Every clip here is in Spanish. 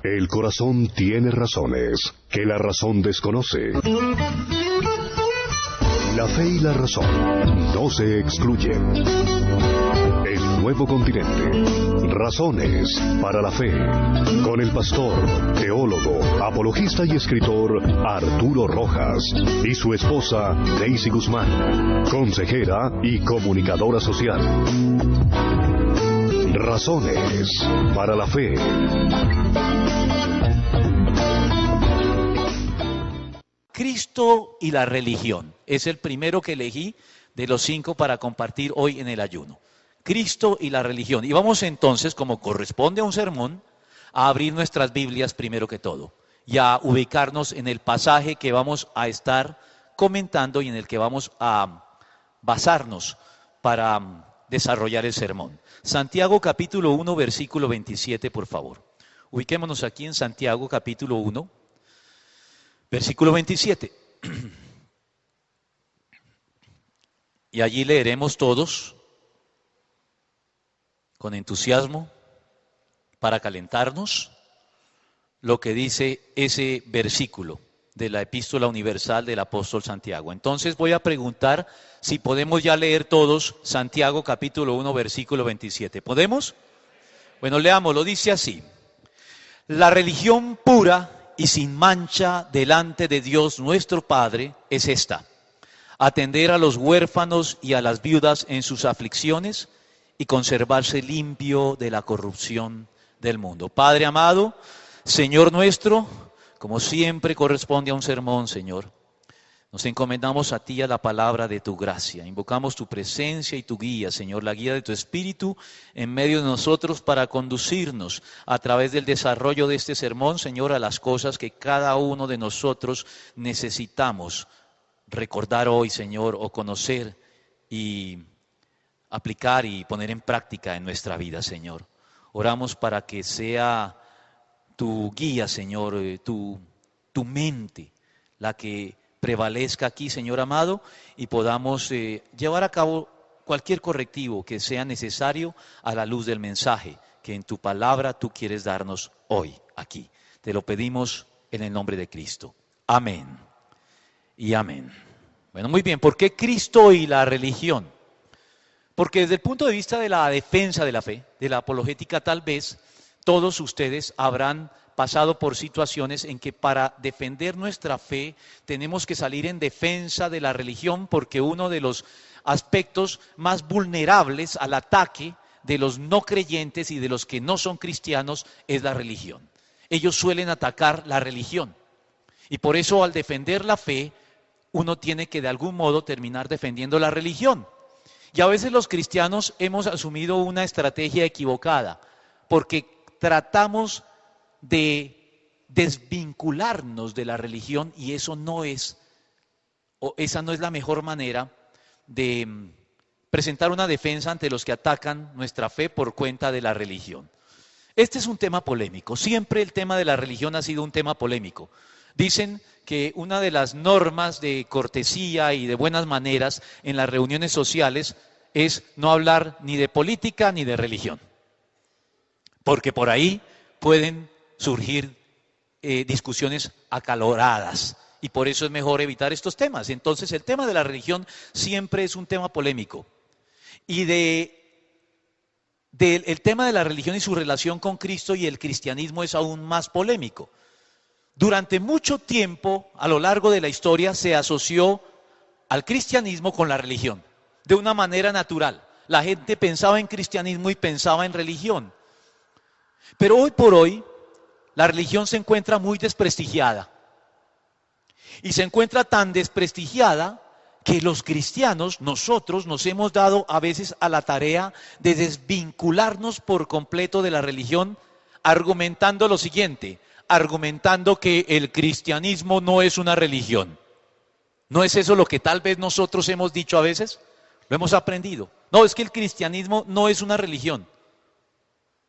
El corazón tiene razones que la razón desconoce. La fe y la razón no se excluyen. El nuevo continente. Razones para la fe. Con el pastor, teólogo, apologista y escritor Arturo Rojas y su esposa Daisy Guzmán, consejera y comunicadora social. Razones para la fe. Cristo y la religión. Es el primero que elegí de los 5 para compartir hoy en el ayuno. Cristo y la religión. Y vamos entonces, como corresponde a un sermón, a abrir nuestras Biblias primero que todo y a ubicarnos en el pasaje que vamos a estar comentando y en el que vamos a basarnos para desarrollar el sermón. Santiago capítulo 1, versículo 27, por favor. Ubiquémonos aquí en Santiago capítulo 1, versículo 27. Y allí leeremos todos con entusiasmo para calentarnos lo que dice ese versículo de la Epístola Universal del apóstol Santiago. Entonces voy a preguntar si podemos ya leer todos Santiago capítulo 1, versículo 27. ¿Podemos? Bueno, leámoslo, dice así: la religión pura y sin mancha delante de Dios nuestro Padre es esta: atender a los huérfanos y a las viudas en sus aflicciones y conservarse limpio de la corrupción del mundo. Padre amado, Señor nuestro, como siempre corresponde a un sermón, Señor, nos encomendamos a ti, a la palabra de tu gracia. Invocamos tu presencia y tu guía, Señor, la guía de tu Espíritu en medio de nosotros para conducirnos a través del desarrollo de este sermón, Señor, a las cosas que cada uno de nosotros necesitamos recordar hoy, Señor, o conocer y aplicar y poner en práctica en nuestra vida, Señor. Oramos para que sea tu guía, Señor, tu mente, la que prevalezca aquí, Señor amado, y podamos llevar a cabo cualquier correctivo que sea necesario a la luz del mensaje que en tu palabra tú quieres darnos hoy, aquí. Te lo pedimos en el nombre de Cristo. Amén y amén. Bueno, muy bien, ¿por qué Cristo y la religión? Porque desde el punto de vista de la defensa de la fe, de la apologética, tal vez todos ustedes habrán pasado por situaciones en que para defender nuestra fe tenemos que salir en defensa de la religión, porque uno de los aspectos más vulnerables al ataque de los no creyentes y de los que no son cristianos es la religión. Ellos suelen atacar la religión y por eso al defender la fe uno tiene que de algún modo terminar defendiendo la religión. Y a veces los cristianos hemos asumido una estrategia equivocada, porque tratamos de desvincularnos de la religión y eso no es, o esa no es la mejor manera de presentar una defensa ante los que atacan nuestra fe por cuenta de la religión. Este es un tema polémico, siempre el tema de la religión ha sido un tema polémico. Dicen que una de las normas de cortesía y de buenas maneras en las reuniones sociales es no hablar ni de política ni de religión, porque por ahí pueden surgir discusiones acaloradas y por eso es mejor evitar estos temas. Entonces el tema de la religión siempre es un tema polémico y el tema de la religión y su relación con Cristo y el cristianismo es aún más polémico. Durante mucho tiempo, a lo largo de la historia, se asoció al cristianismo con la religión, de una manera natural. La gente pensaba en cristianismo y pensaba en religión. Pero hoy por hoy, la religión se encuentra muy desprestigiada. Y se encuentra tan desprestigiada que los cristianos, nosotros, nos hemos dado a veces a la tarea de desvincularnos por completo de la religión, argumentando lo siguiente: argumentando que el cristianismo no es una religión. ¿No es eso lo que tal vez nosotros hemos dicho a veces? Lo hemos aprendido. No, es que el cristianismo no es una religión.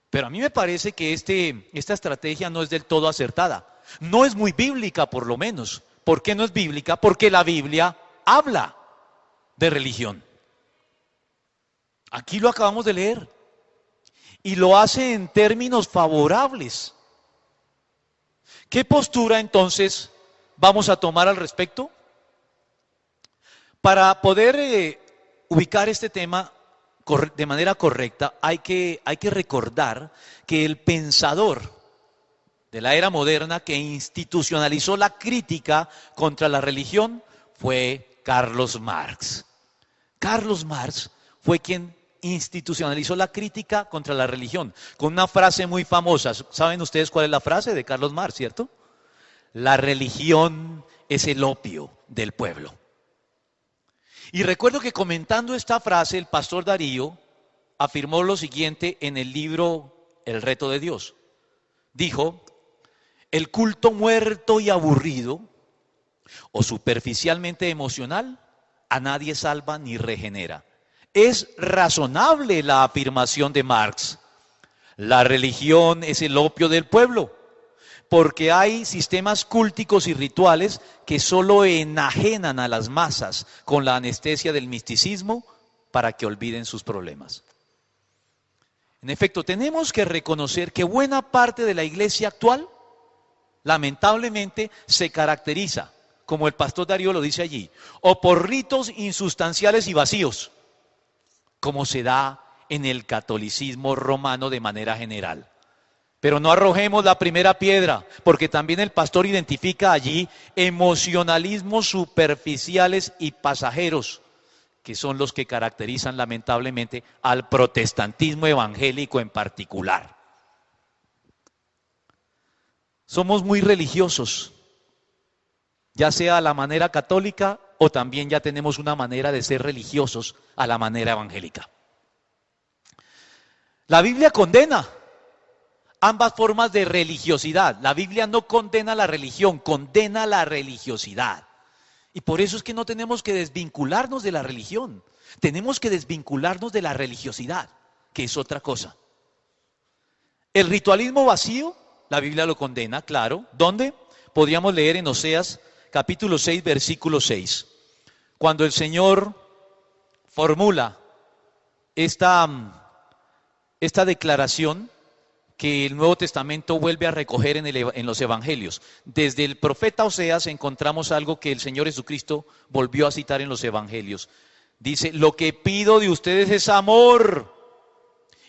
Pero a mí me parece que esta estrategia no es del todo acertada. No es muy bíblica, por lo menos. ¿Por qué no es bíblica? Porque la Biblia habla de religión. Aquí lo acabamos de leer. Y lo hace en términos favorables. ¿Qué postura entonces vamos a tomar al respecto? Para poder ubicar este tema de manera correcta, hay que recordar que el pensador de la era moderna que institucionalizó la crítica contra la religión fue Carlos Marx. Carlos Marx fue quien institucionalizó la crítica contra la religión con una frase muy famosa. ¿Saben ustedes cuál es la frase de Carlos Marx, cierto? La religión es el opio del pueblo. Y recuerdo que comentando esta frase, el pastor Darío afirmó lo siguiente en el libro El reto de Dios. Dijo: el culto muerto y aburrido o superficialmente emocional a nadie salva ni regenera. Es razonable la afirmación de Marx. La religión es el opio del pueblo, porque hay sistemas cúlticos y rituales que solo enajenan a las masas con la anestesia del misticismo para que olviden sus problemas. En efecto, tenemos que reconocer que buena parte de la iglesia actual, lamentablemente, se caracteriza, como el pastor Darío lo dice allí, o por ritos insustanciales y vacíos, como se da en el catolicismo romano de manera general. Pero no arrojemos la primera piedra, porque también el pastor identifica allí emocionalismos superficiales y pasajeros, que son los que caracterizan lamentablemente al protestantismo evangélico en particular. Somos muy religiosos, ya sea a la manera católica o también ya tenemos una manera de ser religiosos a la manera evangélica. La Biblia condena ambas formas de religiosidad. La Biblia no condena la religión, condena la religiosidad. Y por eso es que no tenemos que desvincularnos de la religión. Tenemos que desvincularnos de la religiosidad, que es otra cosa. El ritualismo vacío, la Biblia lo condena, claro. ¿Dónde? Podríamos leer en Oseas capítulo 6, versículo 6. Cuando el Señor formula esta declaración que el Nuevo Testamento vuelve a recoger en los Evangelios. Desde el profeta Oseas encontramos algo que el Señor Jesucristo volvió a citar en los Evangelios. Dice: lo que pido de ustedes es amor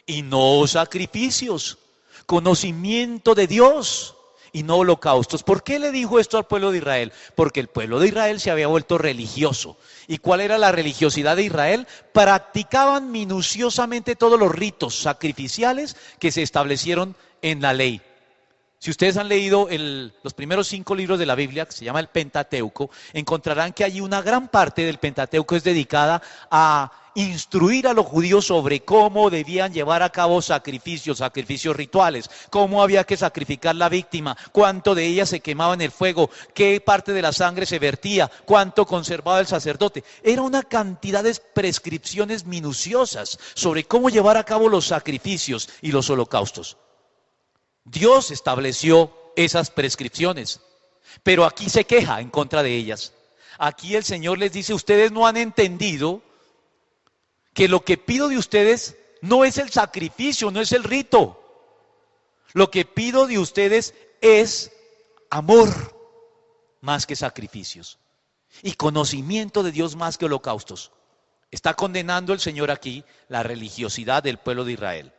y no sacrificios, conocimiento de Dios y no holocaustos. ¿Por qué le dijo esto al pueblo de Israel? Porque el pueblo de Israel se había vuelto religioso. ¿Y cuál era la religiosidad de Israel? Practicaban minuciosamente todos los ritos sacrificiales que se establecieron en la ley. Si ustedes han leído los primeros 5 libros de la Biblia, que se llama el Pentateuco, encontrarán que allí una gran parte del Pentateuco es dedicada a instruir a los judíos sobre cómo debían llevar a cabo sacrificios rituales, cómo había que sacrificar la víctima, cuánto de ella se quemaba en el fuego, qué parte de la sangre se vertía, cuánto conservaba el sacerdote. Era una cantidad de prescripciones minuciosas sobre cómo llevar a cabo los sacrificios y los holocaustos. Dios estableció esas prescripciones, pero aquí se queja en contra de ellas. Aquí el Señor les dice: ustedes no han entendido que lo que pido de ustedes no es el sacrificio, no es el rito. Lo que pido de ustedes es amor más que sacrificios y conocimiento de Dios más que holocaustos. Está condenando el Señor aquí la religiosidad del pueblo de Israel.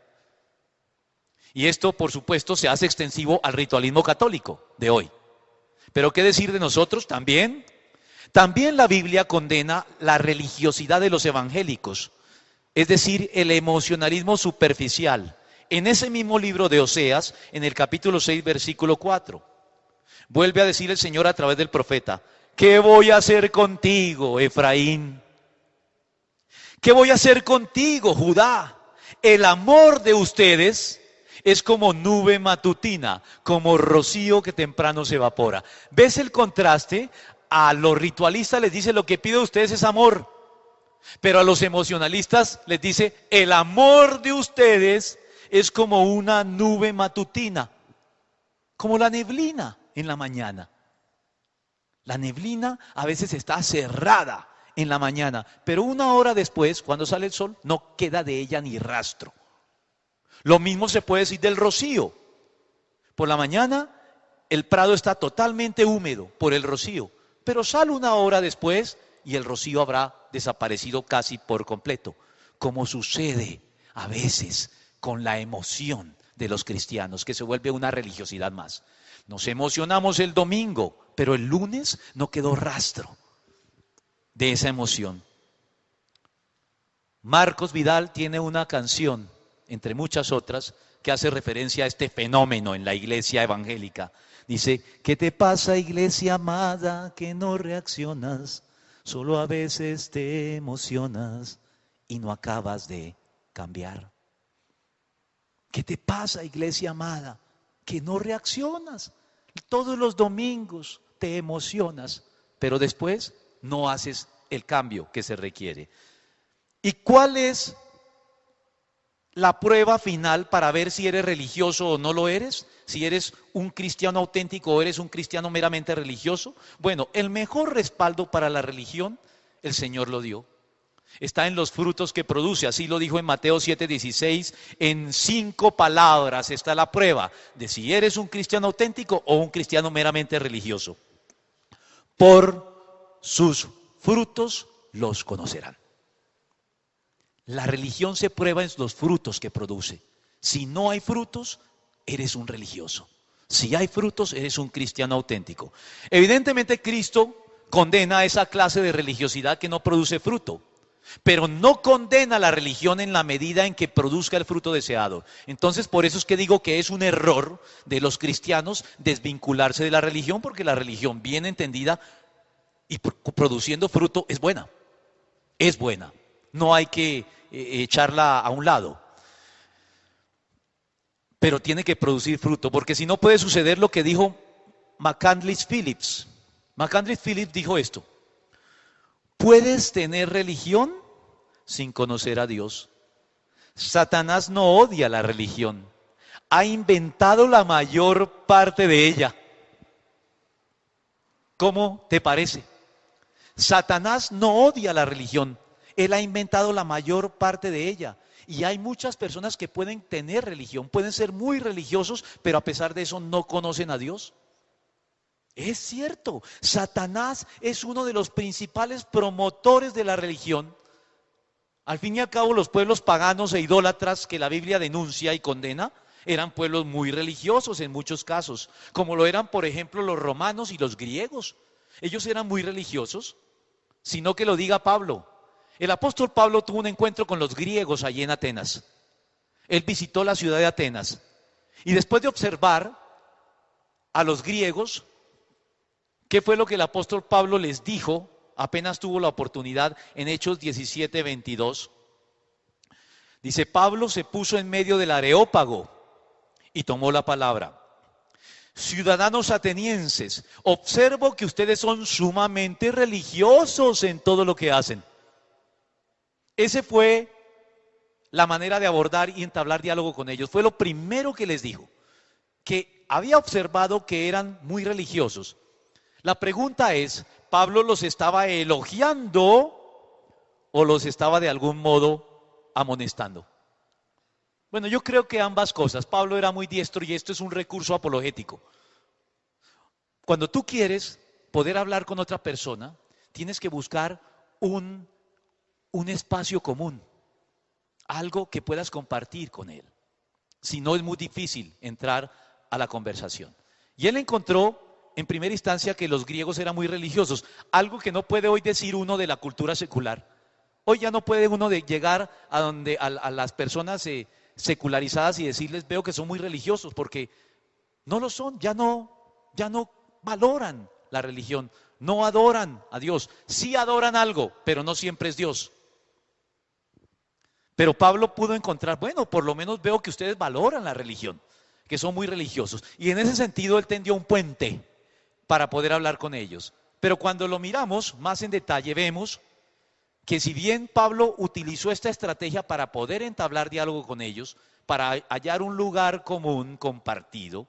Y esto, por supuesto, se hace extensivo al ritualismo católico de hoy. Pero ¿qué decir de nosotros? También la Biblia condena la religiosidad de los evangélicos, es decir, el emocionalismo superficial. En ese mismo libro de Oseas, en el capítulo 6, versículo 4, vuelve a decir el Señor a través del profeta: ¿qué voy a hacer contigo, Efraín? ¿Qué voy a hacer contigo, Judá? El amor de ustedes es como nube matutina, como rocío que temprano se evapora. ¿Ves el contraste? A los ritualistas les dice: lo que pido de ustedes es amor. Pero a los emocionalistas les dice: el amor de ustedes es como una nube matutina, como la neblina en la mañana. La neblina a veces está cerrada en la mañana, pero una hora después, cuando sale el sol, no queda de ella ni rastro. Lo mismo se puede decir del rocío. Por la mañana el prado está totalmente húmedo por el rocío, pero sale una hora después y el rocío habrá desaparecido casi por completo, como sucede a veces con la emoción de los cristianos, que se vuelve una religiosidad más. Nos emocionamos el domingo, pero el lunes no quedó rastro de esa emoción. Marcos Vidal tiene una canción, entre muchas otras, que hace referencia a este fenómeno en la iglesia evangélica. Dice: ¿qué te pasa, iglesia amada, que no reaccionas? Solo a veces te emocionas y no acabas de cambiar. ¿Qué te pasa, iglesia amada, que no reaccionas? Todos los domingos te emocionas, pero después no haces el cambio que se requiere. ¿Y cuál es la prueba final para ver si eres religioso o no lo eres? Si eres un cristiano auténtico o eres un cristiano meramente religioso. Bueno, el mejor respaldo para la religión, el Señor lo dio. Está en los frutos que produce, así lo dijo en Mateo 7:16, en 5 palabras está la prueba de si eres un cristiano auténtico o un cristiano meramente religioso. Por sus frutos los conocerán. La religión se prueba en los frutos que produce. Si no hay frutos, eres un religioso. Si hay frutos, eres un cristiano auténtico. Evidentemente, Cristo condena esa clase de religiosidad que no produce fruto, pero no condena la religión en la medida en que produzca el fruto deseado. Entonces, por eso es que digo que es un error de los cristianos desvincularse de la religión, porque la religión bien entendida y produciendo fruto es buena. Es buena. No hay que echarla a un lado. Pero tiene que producir fruto, porque si no puede suceder lo que dijo McCandless Phillips. McCandless Phillips dijo esto: puedes tener religión sin conocer a Dios. Satanás no odia la religión, ha inventado la mayor parte de ella. ¿Cómo te parece? Satanás no odia la religión, él ha inventado la mayor parte de ella. Y hay muchas personas que pueden tener religión, pueden ser muy religiosos, pero a pesar de eso no conocen a Dios. Es cierto, Satanás es uno de los principales promotores de la religión. Al fin y al cabo, los pueblos paganos e idólatras que la Biblia denuncia y condena eran pueblos muy religiosos en muchos casos, como lo eran, por ejemplo, los romanos y los griegos. Ellos eran muy religiosos, sino que lo diga Pablo. El apóstol Pablo tuvo un encuentro con los griegos allí en Atenas. Él visitó la ciudad de Atenas y después de observar a los griegos, ¿qué fue lo que el apóstol Pablo les dijo apenas tuvo la oportunidad en Hechos 17:22? Dice: Pablo se puso en medio del Areópago y tomó la palabra. Ciudadanos atenienses, observo que ustedes son sumamente religiosos en todo lo que hacen. Esa fue la manera de abordar y entablar diálogo con ellos. Fue lo primero que les dijo, que había observado que eran muy religiosos. La pregunta es, ¿Pablo los estaba elogiando o los estaba de algún modo amonestando? Bueno, yo creo que ambas cosas. Pablo era muy diestro y esto es un recurso apologético. Cuando tú quieres poder hablar con otra persona, tienes que buscar un espacio común, algo que puedas compartir con él. Si no, es muy difícil entrar a la conversación. Y él encontró en primera instancia que los griegos eran muy religiosos, algo que no puede hoy decir uno de la cultura secular. Hoy ya no puede uno llegar a las personas secularizadas y decirles: veo que son muy religiosos, porque no lo son, ya no valoran la religión, no adoran a Dios. Sí adoran algo, pero no siempre es Dios. Pero Pablo pudo encontrar, bueno, por lo menos veo que ustedes valoran la religión, que son muy religiosos. Y en ese sentido él tendió un puente para poder hablar con ellos. Pero cuando lo miramos más en detalle, vemos que si bien Pablo utilizó esta estrategia para poder entablar diálogo con ellos, para hallar un lugar común, compartido,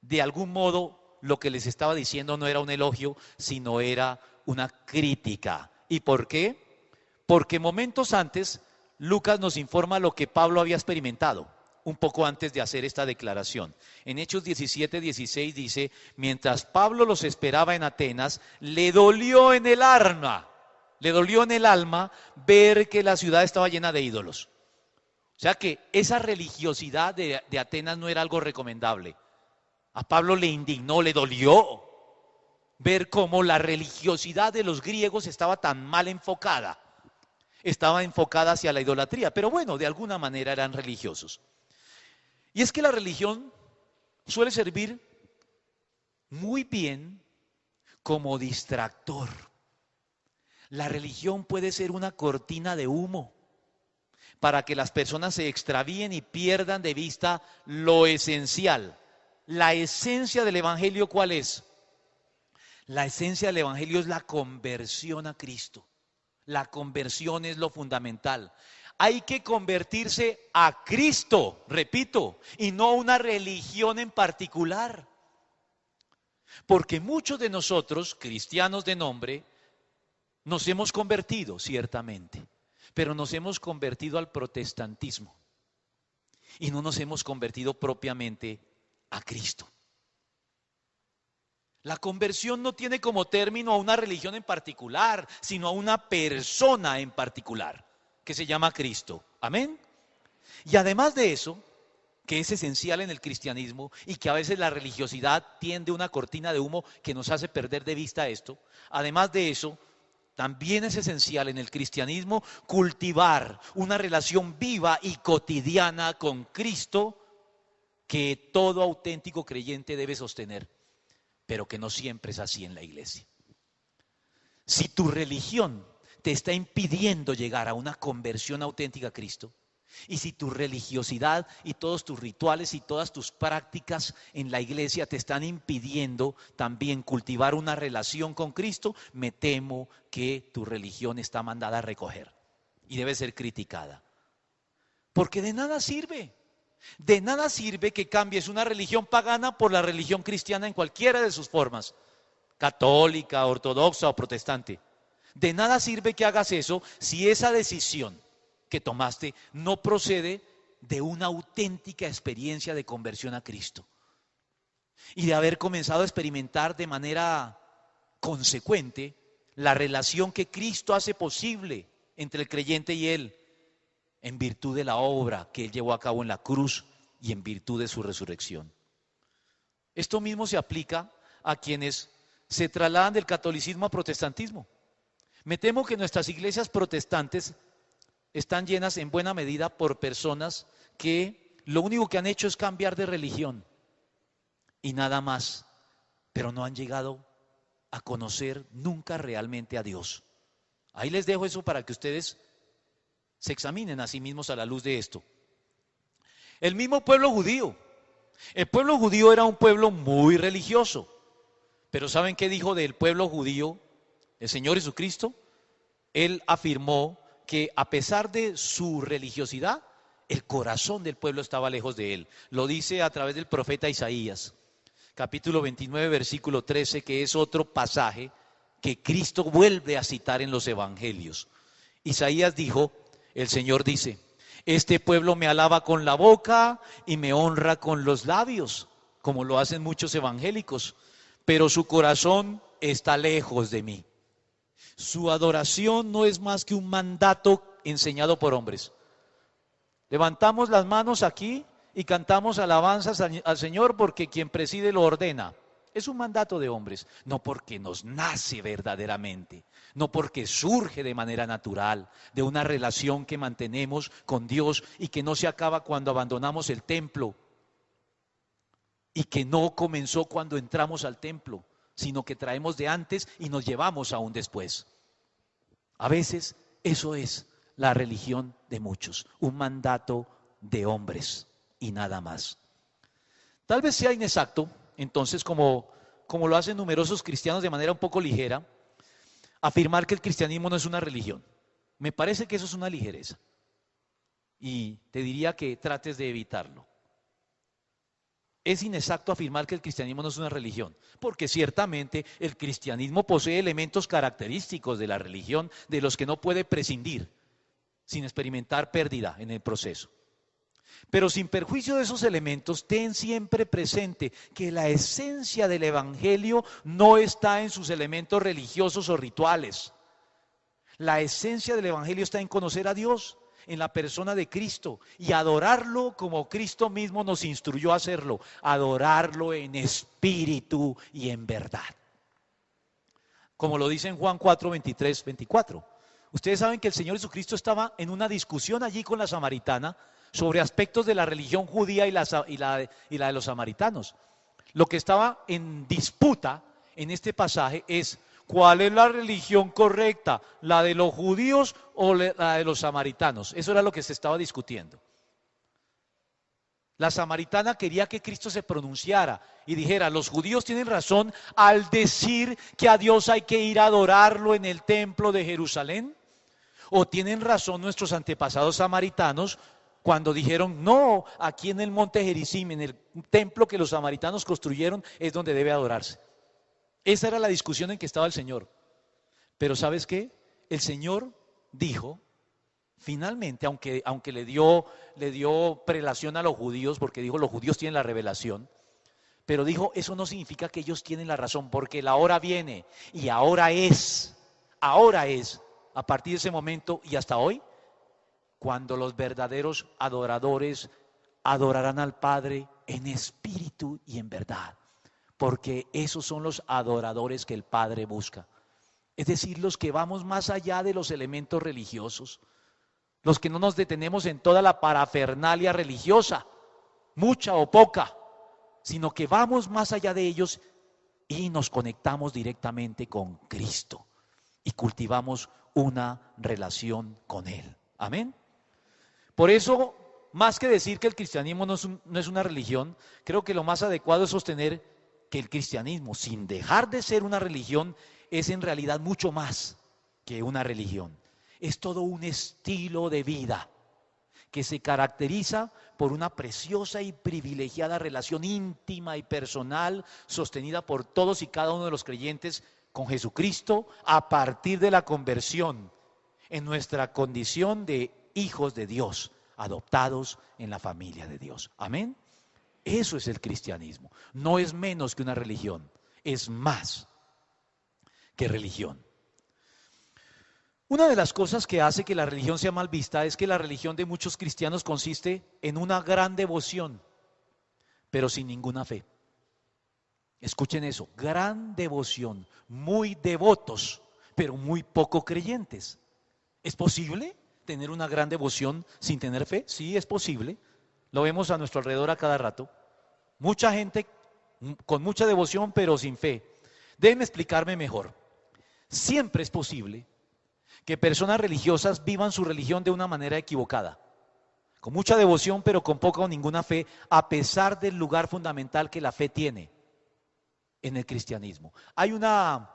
de algún modo lo que les estaba diciendo no era un elogio, sino era una crítica. ¿Y por qué? Porque momentos antes Lucas nos informa lo que Pablo había experimentado. un poco antes de hacer esta declaración. En Hechos 17:16 dice, mientras Pablo los esperaba en Atenas, le dolió en el alma ver que la ciudad estaba llena de ídolos. O sea que esa religiosidad de Atenas no era algo recomendable. A Pablo le indignó, le dolió ver cómo la religiosidad de los griegos estaba tan mal enfocada. Estaba enfocada hacia la idolatría, pero bueno, de alguna manera eran religiosos. Y es que la religión suele servir muy bien como distractor. La religión puede ser una cortina de humo para que las personas se extravíen y pierdan de vista lo esencial. La esencia del Evangelio, ¿cuál es? La esencia del Evangelio es la conversión a Cristo. La conversión es lo fundamental. Hay que convertirse a Cristo, repito, y no a una religión en particular. Porque muchos de nosotros, cristianos de nombre, nos hemos convertido, ciertamente, pero nos hemos convertido al protestantismo y no nos hemos convertido propiamente a Cristo. La conversión no tiene como término a una religión en particular, sino a una persona en particular, que se llama Cristo. Amén. Y además de eso, que es esencial en el cristianismo y que a veces la religiosidad tiende una cortina de humo que nos hace perder de vista esto, además de eso, también es esencial en el cristianismo cultivar una relación viva y cotidiana con Cristo que todo auténtico creyente debe sostener, pero que no siempre es así en la iglesia. Si tu religión te está impidiendo llegar a una conversión auténtica a Cristo, y si tu religiosidad y todos tus rituales y todas tus prácticas en la iglesia te están impidiendo también cultivar una relación con Cristo, me temo que tu religión está mandada a recoger y debe ser criticada. Porque de nada sirve que cambies una religión pagana por la religión cristiana en cualquiera de sus formas, católica, ortodoxa o protestante. De nada sirve que hagas eso si esa decisión que tomaste no procede de una auténtica experiencia de conversión a Cristo y de haber comenzado a experimentar de manera consecuente la relación que Cristo hace posible entre el creyente y Él en virtud de la obra que Él llevó a cabo en la cruz y en virtud de su resurrección. Esto mismo se aplica a quienes se trasladan del catolicismo al protestantismo. Me temo que nuestras iglesias protestantes están llenas en buena medida por personas que lo único que han hecho es cambiar de religión y nada más, pero no han llegado a conocer nunca realmente a Dios. Ahí les dejo eso para que ustedes se examinen a sí mismos a la luz de esto. El mismo pueblo judío. El pueblo judío era un pueblo muy religioso, pero ¿saben qué dijo del pueblo judío el Señor Jesucristo? Él afirmó que a pesar de su religiosidad, el corazón del pueblo estaba lejos de él. Lo dice a través del profeta Isaías, capítulo 29, versículo 13, que es otro pasaje que Cristo vuelve a citar en los evangelios. Isaías dijo, el Señor dice, este pueblo me alaba con la boca y me honra con los labios, como lo hacen muchos evangélicos, pero su corazón está lejos de mí. Su adoración no es más que un mandato enseñado por hombres. Levantamos las manos aquí y cantamos alabanzas al Señor porque quien preside lo ordena. Es un mandato de hombres, no porque nos nace verdaderamente, no porque surge de manera natural, de una relación que mantenemos con Dios y que no se acaba cuando abandonamos el templo y que no comenzó cuando entramos al templo, sino que traemos de antes y nos llevamos aún después. A veces eso es la religión de muchos, un mandato de hombres y nada más. Tal vez sea inexacto, entonces, como lo hacen numerosos cristianos de manera un poco ligera, afirmar que el cristianismo no es una religión. Me parece que eso es una ligereza y te diría que trates de evitarlo. Es inexacto afirmar que el cristianismo no es una religión, porque ciertamente el cristianismo posee elementos característicos de la religión de los que no puede prescindir sin experimentar pérdida en el proceso. Pero sin perjuicio de esos elementos, ten siempre presente que la esencia del Evangelio no está en sus elementos religiosos o rituales. La esencia del Evangelio está en conocer a Dios, en la persona de Cristo, y adorarlo como Cristo mismo nos instruyó a hacerlo, adorarlo en espíritu y en verdad. Como lo dice en Juan 4, 23, 24. Ustedes saben que el Señor Jesucristo estaba en una discusión allí con la samaritana sobre aspectos de la religión judía y la de los samaritanos. Lo que estaba en disputa en este pasaje es ¿cuál es la religión correcta? ¿La de los judíos o la de los samaritanos? Eso era lo que se estaba discutiendo. La samaritana quería que Cristo se pronunciara y dijera, los judíos tienen razón al decir que a Dios hay que ir a adorarlo en el templo de Jerusalén. ¿O tienen razón nuestros antepasados samaritanos cuando dijeron, no, aquí en el monte Gerizim, en el templo que los samaritanos construyeron, es donde debe adorarse? Esa era la discusión en que estaba el Señor. Pero ¿sabes qué? El Señor dijo, finalmente, aunque le dio prelación a los judíos, porque dijo, los judíos tienen la revelación, pero dijo, eso no significa que ellos tienen la razón, porque la hora viene y ahora es, a partir de ese momento y hasta hoy, cuando los verdaderos adoradores adorarán al Padre en espíritu y en verdad, porque esos son los adoradores que el Padre busca. Es decir, los que vamos más allá de los elementos religiosos, los que no nos detenemos en toda la parafernalia religiosa, mucha o poca, sino que vamos más allá de ellos y nos conectamos directamente con Cristo y cultivamos una relación con Él. Amén. Por eso, más que decir que el cristianismo no es una religión, creo que lo más adecuado es sostener que el cristianismo, sin dejar de ser una religión, es en realidad mucho más que una religión. Es todo un estilo de vida que se caracteriza por una preciosa y privilegiada relación íntima y personal sostenida por todos y cada uno de los creyentes con Jesucristo a partir de la conversión en nuestra condición de hijos de Dios, adoptados en la familia de Dios. Amén. Eso es el cristianismo. No es menos que una religión, es más que religión. Una de las cosas que hace que la religión sea mal vista es que la religión de muchos cristianos consiste en una gran devoción, pero sin ninguna fe. Escuchen eso, gran devoción, muy devotos, pero muy poco creyentes. ¿Es posible tener una gran devoción sin tener fe? Sí, es posible. Lo vemos a nuestro alrededor a cada rato. Mucha gente con mucha devoción, pero sin fe. Déjenme explicarme mejor. Siempre es posible que personas religiosas vivan su religión de una manera equivocada, con mucha devoción pero con poca o ninguna fe, a pesar del lugar fundamental que la fe tiene en el cristianismo. Hay una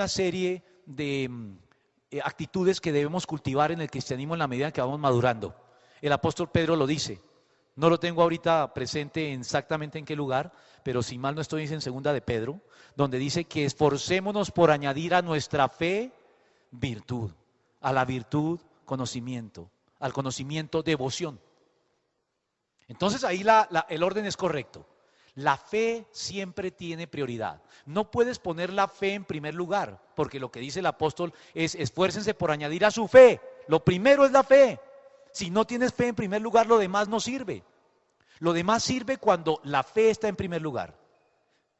serie de actitudes que debemos cultivar en el cristianismo en la medida en que vamos madurando. El apóstol Pedro lo dice, no lo tengo ahorita presente exactamente en qué lugar, pero si mal no estoy es en segunda de Pedro, donde dice que esforcémonos por añadir a nuestra fe virtud, a la virtud conocimiento, al conocimiento devoción. Entonces ahí el orden es correcto. La fe siempre tiene prioridad. No puedes poner la fe en primer lugar, porque lo que dice el apóstol es esfuércense por añadir a su fe. Lo primero es la fe. Si no tienes fe en primer lugar, lo demás no sirve. Lo demás sirve cuando la fe está en primer lugar.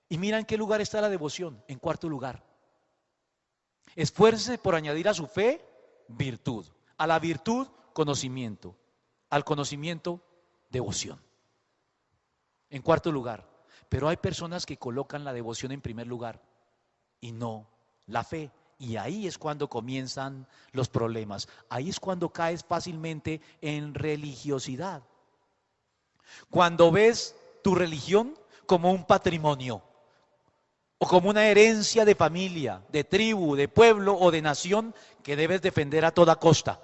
Y mira en qué lugar está la devoción, en cuarto lugar. Esfuércese por añadir a su fe virtud, a la virtud conocimiento, al conocimiento devoción. En cuarto lugar, pero hay personas que colocan la devoción en primer lugar y no la fe. Y ahí es cuando comienzan los problemas. Ahí es cuando caes fácilmente en religiosidad. Cuando ves tu religión como un patrimonio o como una herencia de familia, de tribu, de pueblo o de nación que debes defender a toda costa.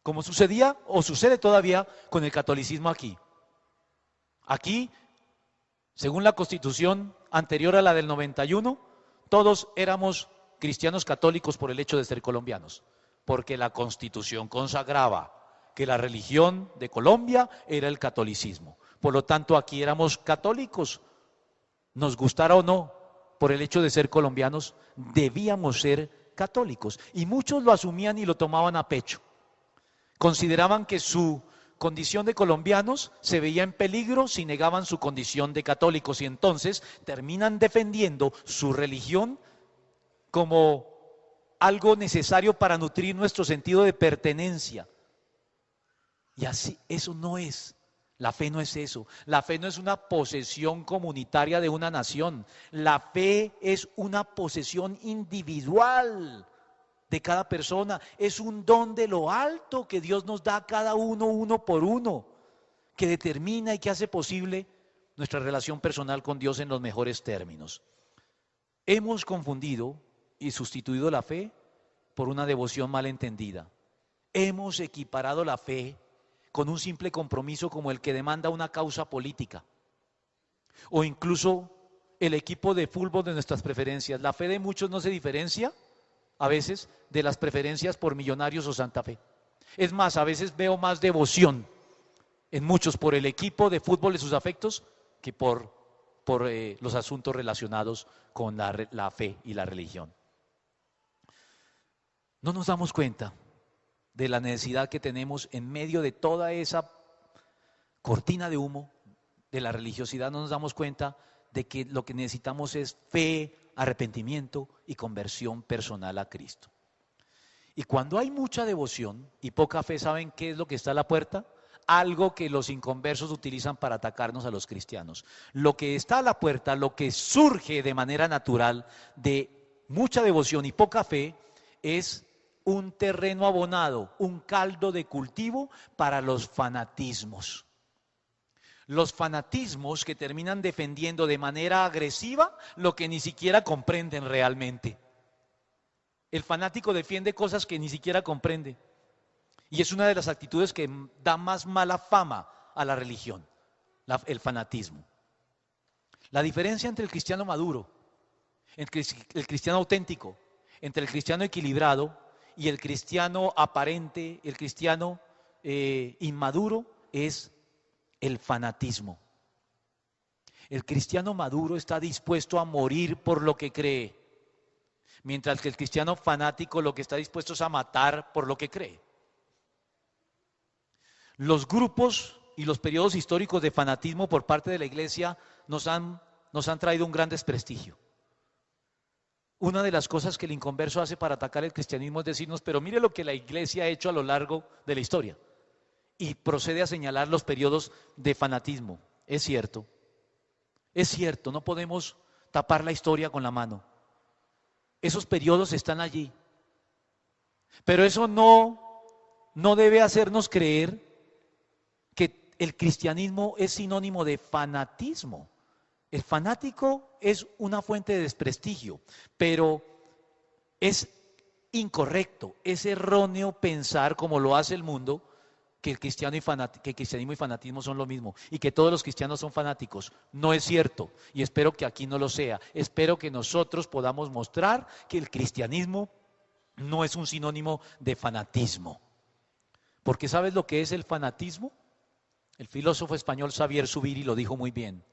Como sucedía o sucede todavía con el catolicismo aquí. Aquí, según la constitución anterior a la del 91, todos éramos cristianos católicos por el hecho de ser colombianos, porque la constitución consagraba que la religión de Colombia era el catolicismo. Por lo tanto, aquí éramos católicos, nos gustara o no, por el hecho de ser colombianos, debíamos ser católicos. Y muchos lo asumían y lo tomaban a pecho. Consideraban que su condición de colombianos se veía en peligro si negaban su condición de católicos, y entonces terminan defendiendo su religión como algo necesario para nutrir nuestro sentido de pertenencia. Y así, eso no es. La fe no es eso. La fe no es una posesión comunitaria de una nación. La fe es una posesión individual de cada persona. Es un don de lo alto que Dios nos da a cada uno, uno por uno, que determina y que hace posible nuestra relación personal con Dios en los mejores términos. Hemos confundido y sustituido la fe por una devoción mal entendida. Hemos equiparado la fe con un simple compromiso como el que demanda una causa política, o incluso el equipo de fútbol de nuestras preferencias. La fe de muchos no se diferencia a veces de las preferencias por Millonarios o Santa Fe. Es más, a veces veo más devoción en muchos por el equipo de fútbol de sus afectos que por los asuntos relacionados con la fe y la religión. No nos damos cuenta de la necesidad que tenemos en medio de toda esa cortina de humo de la religiosidad. No nos damos cuenta de que lo que necesitamos es fe, arrepentimiento y conversión personal a Cristo. Y cuando hay mucha devoción y poca fe, ¿saben qué es lo que está a la puerta? Algo que los inconversos utilizan para atacarnos a los cristianos. Lo que está a la puerta, lo que surge de manera natural de mucha devoción y poca fe, es un terreno abonado, un caldo de cultivo para los fanatismos. Los fanatismos que terminan defendiendo de manera agresiva lo que ni siquiera comprenden realmente. El fanático defiende cosas que ni siquiera comprende. Y es una de las actitudes que da más mala fama a la religión, el fanatismo. La diferencia entre el cristiano maduro, entre el cristiano auténtico, entre el cristiano equilibrado y el cristiano aparente, el cristiano inmaduro, es el fanatismo. El cristiano maduro está dispuesto a morir por lo que cree, mientras que el cristiano fanático lo que está dispuesto es a matar por lo que cree. Los grupos y los periodos históricos de fanatismo por parte de la iglesia nos han traído un gran desprestigio. Una de las cosas que el inconverso hace para atacar el cristianismo es decirnos, pero mire lo que la iglesia ha hecho a lo largo de la historia. Y procede a señalar los periodos de fanatismo. Es cierto, no podemos tapar la historia con la mano. Esos periodos están allí. Pero eso no debe hacernos creer que el cristianismo es sinónimo de fanatismo. El fanático es una fuente de desprestigio, pero es incorrecto, es erróneo pensar, como lo hace el mundo, que el cristianismo y fanatismo son lo mismo y que todos los cristianos son fanáticos. No es cierto, y espero que aquí no lo sea. Espero que nosotros podamos mostrar que el cristianismo no es un sinónimo de fanatismo. Porque ¿sabes lo que es el fanatismo? El filósofo español Xavier Zubiri lo dijo muy bien.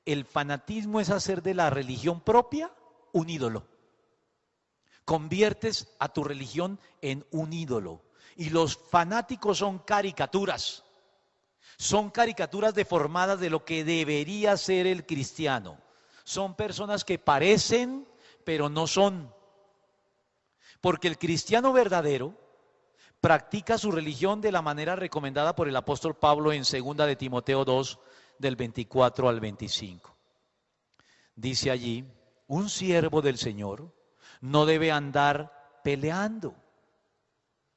El fanatismo es hacer de la religión propia un ídolo. Conviertes a tu religión en un ídolo. Y los fanáticos son caricaturas. Son caricaturas deformadas de lo que debería ser el cristiano. Son personas que parecen, pero no son. Porque el cristiano verdadero practica su religión de la manera recomendada por el apóstol Pablo en 2 de Timoteo 2, del 24 al 25. Dice allí, un siervo del Señor no debe andar peleando,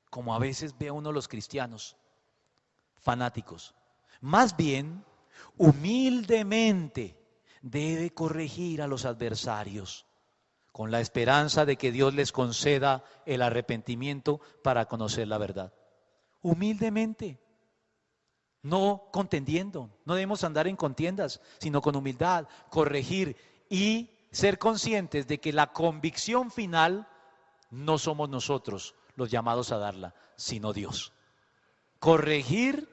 como a veces ve uno los cristianos fanáticos. Más bien, humildemente debe corregir a los adversarios, con la esperanza de que Dios les conceda el arrepentimiento para conocer la verdad. Humildemente. No contendiendo, no debemos andar en contiendas, sino con humildad, corregir y ser conscientes de que la convicción final no somos nosotros los llamados a darla, sino Dios. Corregir,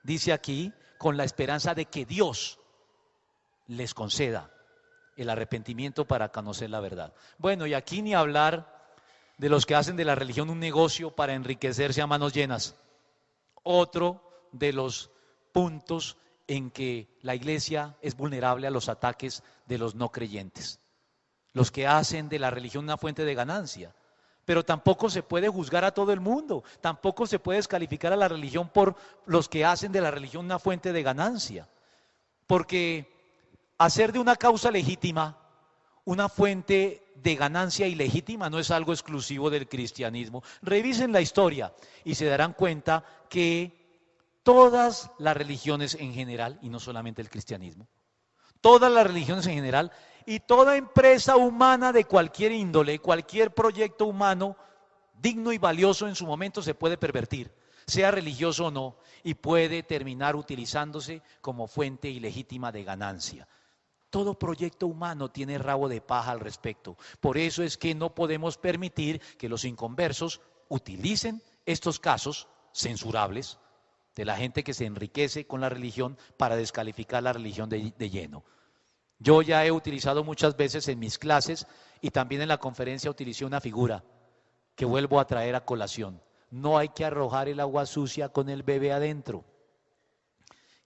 dice aquí, con la esperanza de que Dios les conceda el arrepentimiento para conocer la verdad. Bueno, y aquí ni hablar de los que hacen de la religión un negocio para enriquecerse a manos llenas. Otro de los puntos en que la iglesia es vulnerable a los ataques de los no creyentes. Los que hacen de la religión una fuente de ganancia. Pero tampoco se puede juzgar a todo el mundo, tampoco se puede descalificar a la religión por los que hacen de la religión una fuente de ganancia. Porque hacer de una causa legítima una fuente de ganancia ilegítima no es algo exclusivo del cristianismo. Revisen la historia y se darán cuenta que todas las religiones en general, y no solamente el cristianismo, todas las religiones en general y toda empresa humana de cualquier índole, cualquier proyecto humano digno y valioso en su momento se puede pervertir, sea religioso o no, y puede terminar utilizándose como fuente ilegítima de ganancia. Todo proyecto humano tiene rabo de paja al respecto. Por eso es que no podemos permitir que los inconversos utilicen estos casos censurables de la gente que se enriquece con la religión para descalificar la religión de lleno. Yo ya he utilizado muchas veces en mis clases y también en la conferencia utilicé una figura que vuelvo a traer a colación. No hay que arrojar el agua sucia con el bebé adentro.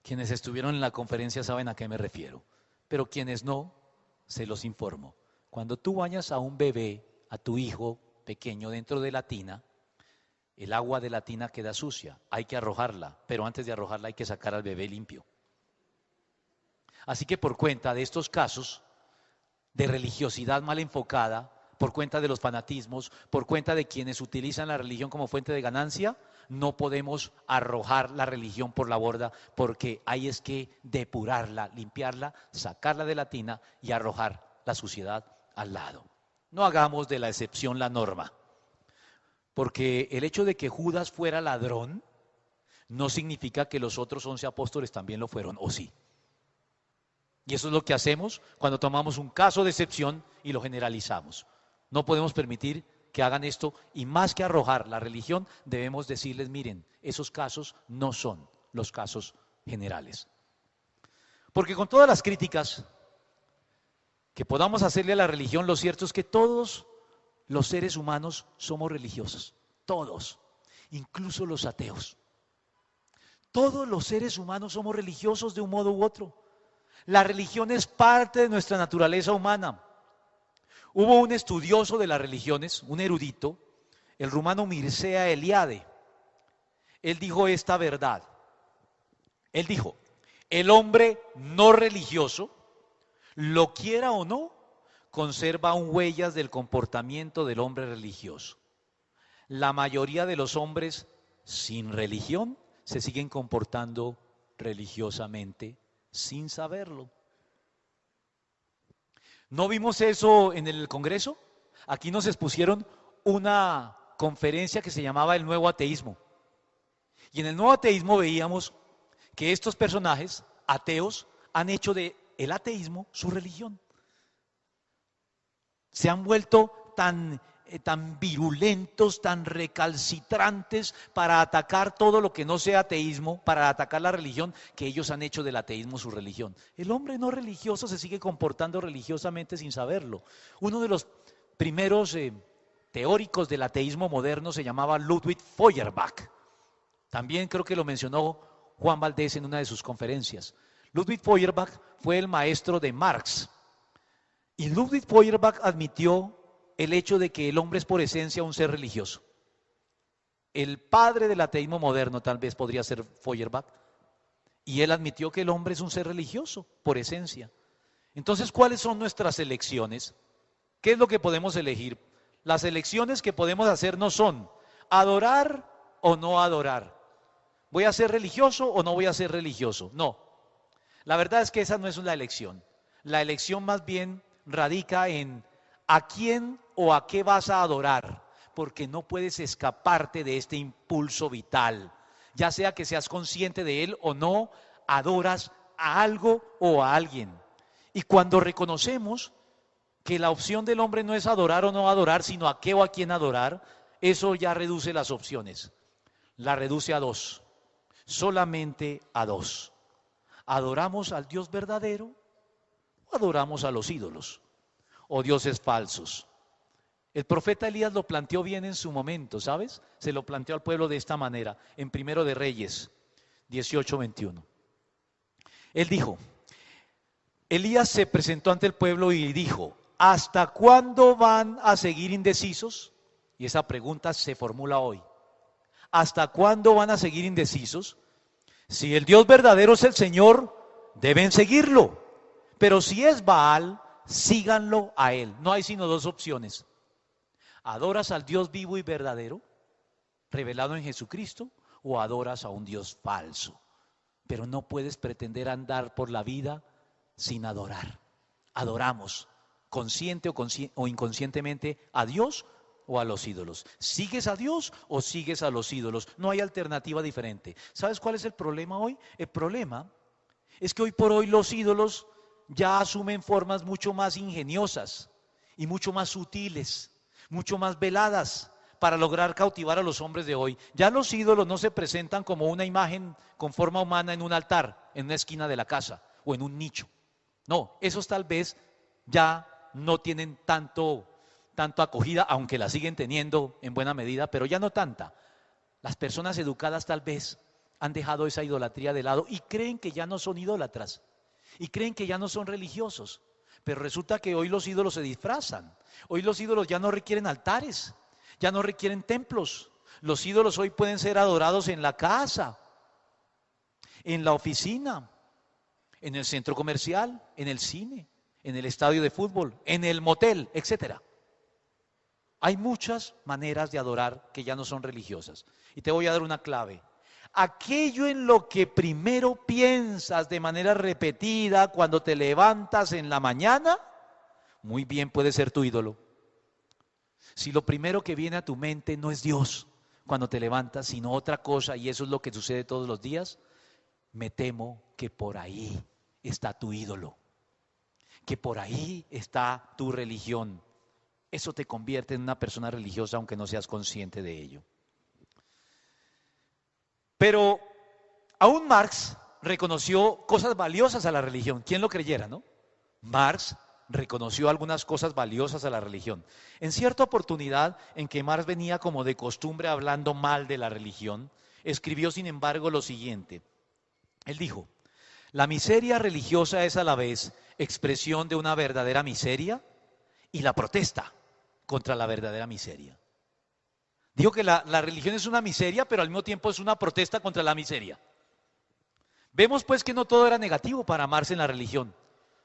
Quienes estuvieron en la conferencia saben a qué me refiero, pero quienes no, se los informo. Cuando tú bañas a un bebé, a tu hijo pequeño dentro de la tina, el agua de la tina queda sucia, hay que arrojarla, pero antes de arrojarla hay que sacar al bebé limpio. Así que por cuenta de estos casos de religiosidad mal enfocada, por cuenta de los fanatismos, por cuenta de quienes utilizan la religión como fuente de ganancia, no podemos arrojar la religión por la borda, porque hay es que depurarla, limpiarla, sacarla de la tina y arrojar la suciedad al lado. No hagamos de la excepción la norma, porque el hecho de que Judas fuera ladrón no significa que los otros 11 apóstoles también lo fueron, ¿o sí? Y eso es lo que hacemos cuando tomamos un caso de excepción y lo generalizamos. No podemos permitir que hagan esto, y más que arrojar la religión, debemos decirles, miren, esos casos no son los casos generales. Porque con todas las críticas que podamos hacerle a la religión, lo cierto es que todos los seres humanos somos religiosos, todos, incluso los ateos. Todos los seres humanos somos religiosos de un modo u otro. La religión es parte de nuestra naturaleza humana. Hubo un estudioso de las religiones, un erudito, el rumano Mircea Eliade. Él dijo esta verdad. Él dijo, el hombre no religioso, lo quiera o no, conserva aún huellas del comportamiento del hombre religioso. La mayoría de los hombres sin religión se siguen comportando religiosamente sin saberlo. ¿No vimos eso en el Congreso? Aquí nos expusieron una conferencia que se llamaba el Nuevo Ateísmo. Y en el Nuevo Ateísmo veíamos que estos personajes ateos han hecho de el ateísmo su religión. Se han vuelto tan virulentos, tan recalcitrantes para atacar todo lo que no sea ateísmo, para atacar la religión, que ellos han hecho del ateísmo su religión. El hombre no religioso se sigue comportando religiosamente sin saberlo. Uno de los primeros teóricos del ateísmo moderno se llamaba Ludwig Feuerbach. También creo que lo mencionó Juan Valdés en una de sus conferencias. Ludwig Feuerbach fue el maestro de Marx. Y Ludwig Feuerbach admitió el hecho de que el hombre es por esencia un ser religioso. El padre del ateísmo moderno tal vez podría ser Feuerbach, y él admitió que el hombre es un ser religioso por esencia. Entonces, ¿cuáles son nuestras elecciones? ¿Qué es lo que podemos elegir? Las elecciones que podemos hacer no son adorar o no adorar. ¿Voy a ser religioso o no voy a ser religioso? No. La verdad es que esa no es la elección. La elección más bien radica en a quién o a qué vas a adorar, porque no puedes escaparte de este impulso vital. Ya sea que seas consciente de él o no, adoras a algo o a alguien. Y cuando reconocemos que la opción del hombre no es adorar o no adorar, sino a qué o a quién adorar, eso ya reduce las opciones. La reduce a dos. solamente a dos. ¿Adoramos al Dios verdadero o adoramos a los ídolos o dioses falsos? El profeta Elías lo planteó bien en su momento, ¿sabes? Se lo planteó al pueblo de esta manera, en Primero de Reyes 18:21. Él dijo, Elías se presentó ante el pueblo y dijo, ¿hasta cuándo van a seguir indecisos? Y esa pregunta se formula hoy. ¿Hasta cuándo van a seguir indecisos? Si el Dios verdadero es el Señor, deben seguirlo. Pero si es Baal, síganlo a él. No hay sino dos opciones. ¿Adoras al Dios vivo y verdadero, revelado en Jesucristo, o adoras a un Dios falso? Pero no puedes pretender andar por la vida sin adorar. Adoramos, consciente o inconscientemente, a Dios o a los ídolos. ¿Sigues a Dios o sigues a los ídolos? No hay alternativa diferente. ¿Sabes cuál es el problema hoy? El problema es que hoy por hoy los ídolos ya asumen formas mucho más ingeniosas y mucho más sutiles, mucho más veladas para lograr cautivar a los hombres de hoy. Ya los ídolos no se presentan como una imagen con forma humana en un altar, en una esquina de la casa o en un nicho. No, esos tal vez ya no tienen tanto acogida, aunque la siguen teniendo en buena medida, pero ya no tanta. Las personas educadas tal vez han dejado esa idolatría de lado y creen que ya no son idólatras y creen que ya no son religiosos. Pero resulta que hoy los ídolos se disfrazan. Hoy los ídolos ya no requieren altares, ya no requieren templos. Los ídolos hoy pueden ser adorados en la casa, en la oficina, en el centro comercial, en el cine, en el estadio de fútbol, en el motel, etcétera. Hay muchas maneras de adorar que ya no son religiosas. Y te voy a dar una clave. Aquello en lo que primero piensas de manera repetida cuando te levantas en la mañana, muy bien puede ser tu ídolo. Si lo primero que viene a tu mente no es Dios cuando te levantas, sino otra cosa, y eso es lo que sucede todos los días, me temo que por ahí está tu ídolo, que por ahí está tu religión. Eso te convierte en una persona religiosa aunque no seas consciente de ello. Pero aún Marx reconoció cosas valiosas a la religión. ¿Quién lo creyera, no? Marx reconoció algunas cosas valiosas a la religión. En cierta oportunidad en que Marx venía como de costumbre hablando mal de la religión, escribió sin embargo lo siguiente. Él dijo, la miseria religiosa es a la vez expresión de una verdadera miseria y la protesta contra la verdadera miseria. Dijo que la religión es una miseria, pero al mismo tiempo es una protesta contra la miseria. Vemos pues que no todo era negativo para Marx en la religión,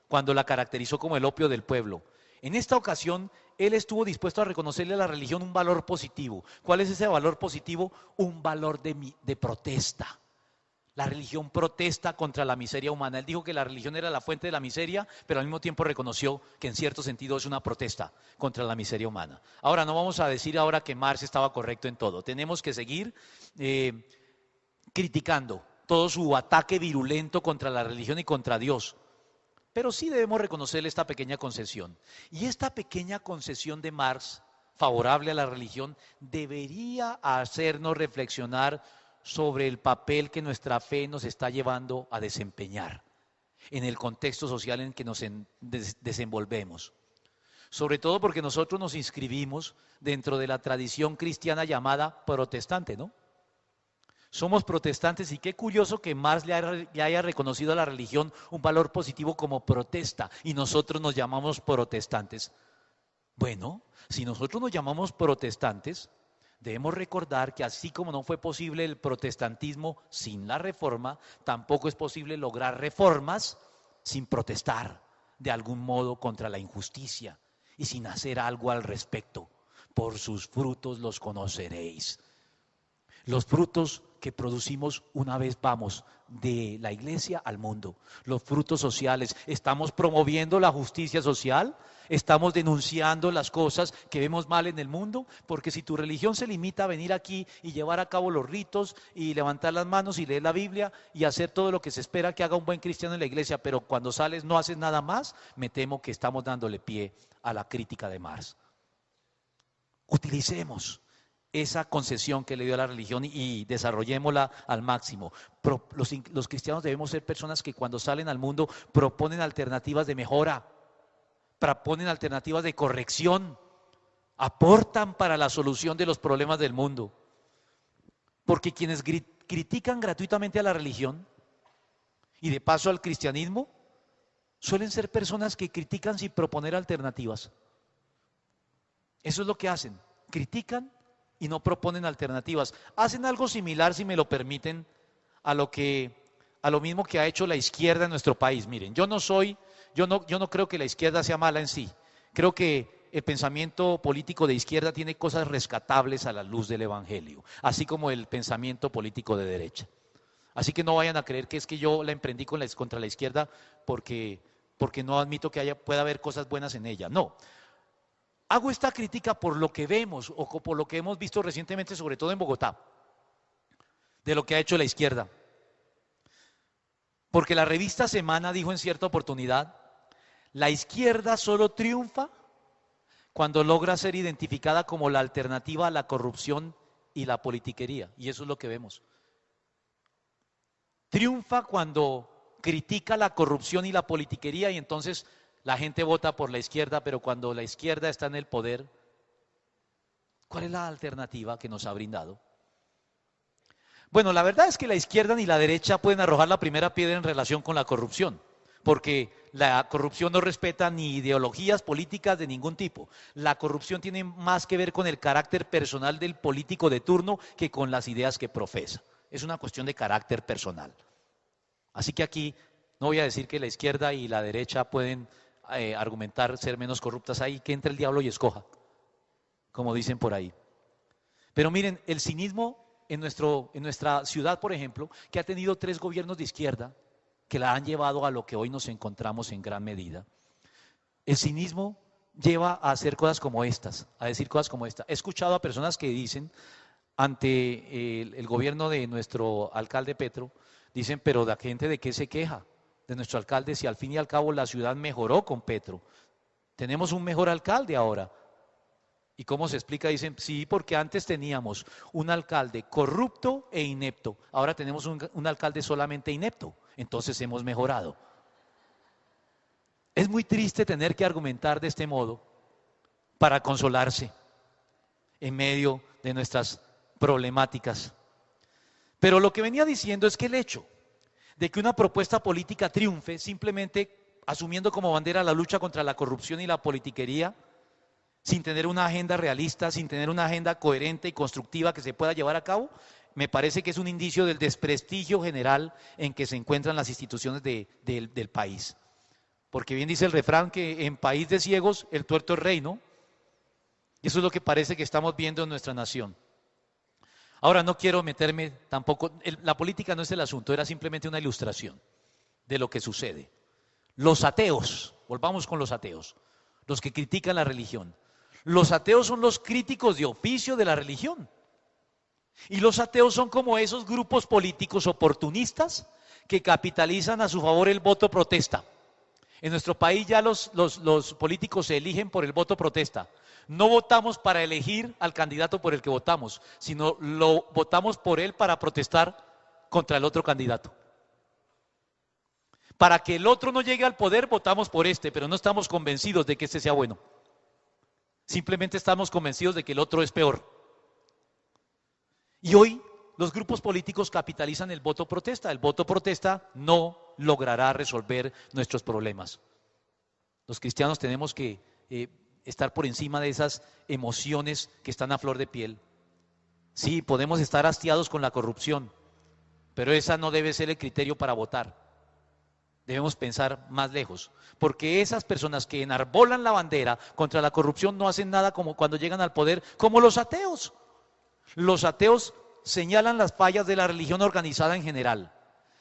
cuando la caracterizó como el opio del pueblo. En esta ocasión, él estuvo dispuesto a reconocerle a la religión un valor positivo. ¿Cuál es ese valor positivo? Un valor de protesta. La religión protesta contra la miseria humana. Él dijo que la religión era la fuente de la miseria, pero al mismo tiempo reconoció que en cierto sentido es una protesta contra la miseria humana. Ahora, no vamos a decir ahora que Marx estaba correcto en todo. Tenemos que seguir criticando todo su ataque virulento contra la religión y contra Dios. Pero sí debemos reconocerle esta pequeña concesión. Y esta pequeña concesión de Marx, favorable a la religión, debería hacernos reflexionar sobre el papel que nuestra fe nos está llevando a desempeñar en el contexto social en que nos desenvolvemos. Sobre todo porque nosotros nos inscribimos dentro de la tradición cristiana llamada protestante, ¿no? Somos protestantes y qué curioso que Marx le haya reconocido a la religión un valor positivo como protesta y nosotros nos llamamos protestantes. Bueno, si nosotros nos llamamos protestantes, debemos recordar que así como no fue posible el protestantismo sin la reforma, tampoco es posible lograr reformas sin protestar de algún modo contra la injusticia y sin hacer algo al respecto. Por sus frutos los conoceréis. Los frutos que producimos una vez vamos de la iglesia al mundo. Los frutos sociales. Estamos promoviendo la justicia social. Estamos denunciando las cosas que vemos mal en el mundo. Porque si tu religión se limita a venir aquí y llevar a cabo los ritos y levantar las manos y leer la Biblia y hacer todo lo que se espera que haga un buen cristiano en la iglesia, pero cuando sales no haces nada más, me temo que estamos dándole pie a la crítica de Marx. Utilicemos esa concesión que le dio a la religión y desarrollémosla al máximo. Los cristianos debemos ser personas que cuando salen al mundo proponen alternativas de mejora, proponen alternativas de corrección, aportan para la solución de los problemas del mundo. Porque quienes critican gratuitamente a la religión y de paso al cristianismo, suelen ser personas que critican sin proponer alternativas. Eso es lo que hacen, critican y no proponen alternativas. Hacen algo similar, si me lo permiten, a lo mismo que ha hecho la izquierda en nuestro país. Miren, yo no creo que la izquierda sea mala en sí. Creo que el pensamiento político de izquierda tiene cosas rescatables a la luz del Evangelio, así como el pensamiento político de derecha. Así que no vayan a creer que es que yo la emprendí contra la izquierda porque no admito que pueda haber cosas buenas en ella. No. Hago esta crítica por lo que vemos o por lo que hemos visto recientemente, sobre todo en Bogotá, de lo que ha hecho la izquierda. Porque la revista Semana dijo en cierta oportunidad, la izquierda solo triunfa cuando logra ser identificada como la alternativa a la corrupción y la politiquería. Y eso es lo que vemos. Triunfa cuando critica la corrupción y la politiquería y entonces la gente vota por la izquierda, pero cuando la izquierda está en el poder, ¿cuál es la alternativa que nos ha brindado? Bueno, la verdad es que la izquierda ni la derecha pueden arrojar la primera piedra en relación con la corrupción, porque la corrupción no respeta ni ideologías políticas de ningún tipo. La corrupción tiene más que ver con el carácter personal del político de turno que con las ideas que profesa. Es una cuestión de carácter personal. Así que aquí no voy a decir que la izquierda y la derecha pueden argumentar ser menos corruptas ahí, que entre el diablo y escoja, como dicen por ahí. Pero miren, el cinismo en nuestra ciudad, por ejemplo, que ha tenido 3 gobiernos de izquierda, que la han llevado a lo que hoy nos encontramos en gran medida. El cinismo lleva a hacer cosas como estas, a decir cosas como esta. He escuchado a personas que dicen, ante el gobierno de nuestro alcalde Petro, dicen, pero la gente ¿de qué se queja? De nuestro alcalde, si al fin y al cabo la ciudad mejoró con Petro. Tenemos un mejor alcalde ahora. ¿Y cómo se explica? Dicen, sí, porque antes teníamos un alcalde corrupto e inepto. Ahora tenemos un alcalde solamente inepto. Entonces hemos mejorado. Es muy triste tener que argumentar de este modo para consolarse en medio de nuestras problemáticas. Pero lo que venía diciendo es que el hecho de que una propuesta política triunfe simplemente asumiendo como bandera la lucha contra la corrupción y la politiquería, sin tener una agenda realista, sin tener una agenda coherente y constructiva que se pueda llevar a cabo, me parece que es un indicio del desprestigio general en que se encuentran las instituciones del país. Porque bien dice el refrán que en país de ciegos el tuerto es rey, ¿no? Y eso es lo que parece que estamos viendo en nuestra nación. Ahora no quiero meterme tampoco, la política no es el asunto, era simplemente una ilustración de lo que sucede. Los ateos, volvamos con los ateos, los que critican la religión. Los ateos son los críticos de oficio de la religión. Y los ateos son como esos grupos políticos oportunistas que capitalizan a su favor el voto protesta. En nuestro país ya los políticos se eligen por el voto protesta. No votamos para elegir al candidato por el que votamos, sino lo votamos por él para protestar contra el otro candidato. Para que el otro no llegue al poder, votamos por este, pero no estamos convencidos de que este sea bueno. Simplemente estamos convencidos de que el otro es peor. Y hoy los grupos políticos capitalizan el voto protesta. El voto protesta no logrará resolver nuestros problemas. Los cristianos tenemos que estar por encima de esas emociones que están a flor de piel. Sí, podemos estar hastiados con la corrupción, pero esa no debe ser el criterio para votar. Debemos pensar más lejos, porque esas personas que enarbolan la bandera contra la corrupción no hacen nada como cuando llegan al poder, como los ateos. Los ateos señalan las fallas de la religión organizada en general,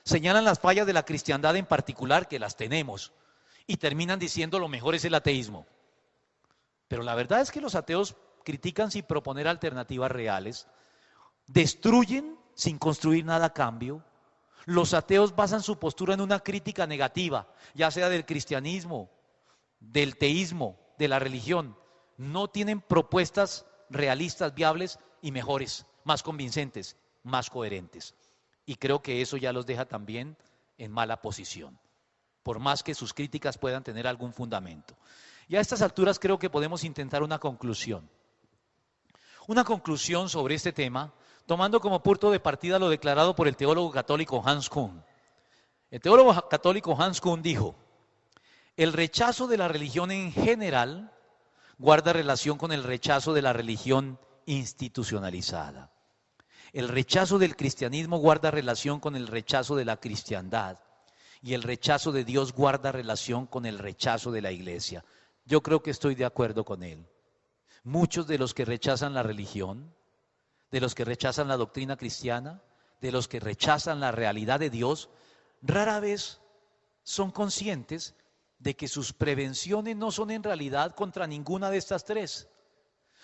señalan las fallas de la cristiandad en particular, que las tenemos, y terminan diciendo lo mejor es el ateísmo. Pero la verdad es que los ateos critican sin proponer alternativas reales, destruyen sin construir nada a cambio. Los ateos basan su postura en una crítica negativa, ya sea del cristianismo, del teísmo, de la religión. No tienen propuestas realistas, viables, y mejores, más convincentes, más coherentes. Y creo que eso ya los deja también en mala posición, por más que sus críticas puedan tener algún fundamento. Y a estas alturas creo que podemos intentar una conclusión. Una conclusión sobre este tema, tomando como punto de partida lo declarado por el teólogo católico Hans Küng. El teólogo católico Hans Küng dijo: el rechazo de la religión en general guarda relación con el rechazo de la religión institucionalizada. El rechazo del cristianismo guarda relación con el rechazo de la cristiandad. Y el rechazo de Dios guarda relación con el rechazo de la iglesia. Yo creo que estoy de acuerdo con él. Muchos de los que rechazan la religión, de los que rechazan la doctrina cristiana, de los que rechazan la realidad de Dios, rara vez son conscientes de que sus prevenciones no son en realidad contra ninguna de estas tres.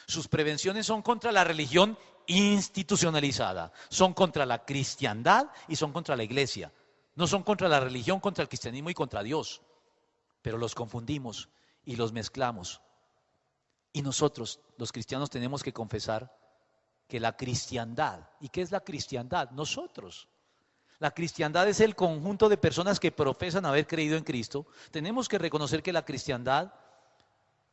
Sus prevenciones son contra la religión institucionalizada, son contra la cristiandad y son contra la iglesia. No son contra la religión, contra el cristianismo y contra Dios. Pero los confundimos y los mezclamos. Y nosotros, los cristianos, tenemos que confesar que la cristiandad, ¿y qué es la cristiandad? Nosotros. La cristiandad es el conjunto de personas que profesan haber creído en Cristo. Tenemos que reconocer que la cristiandad,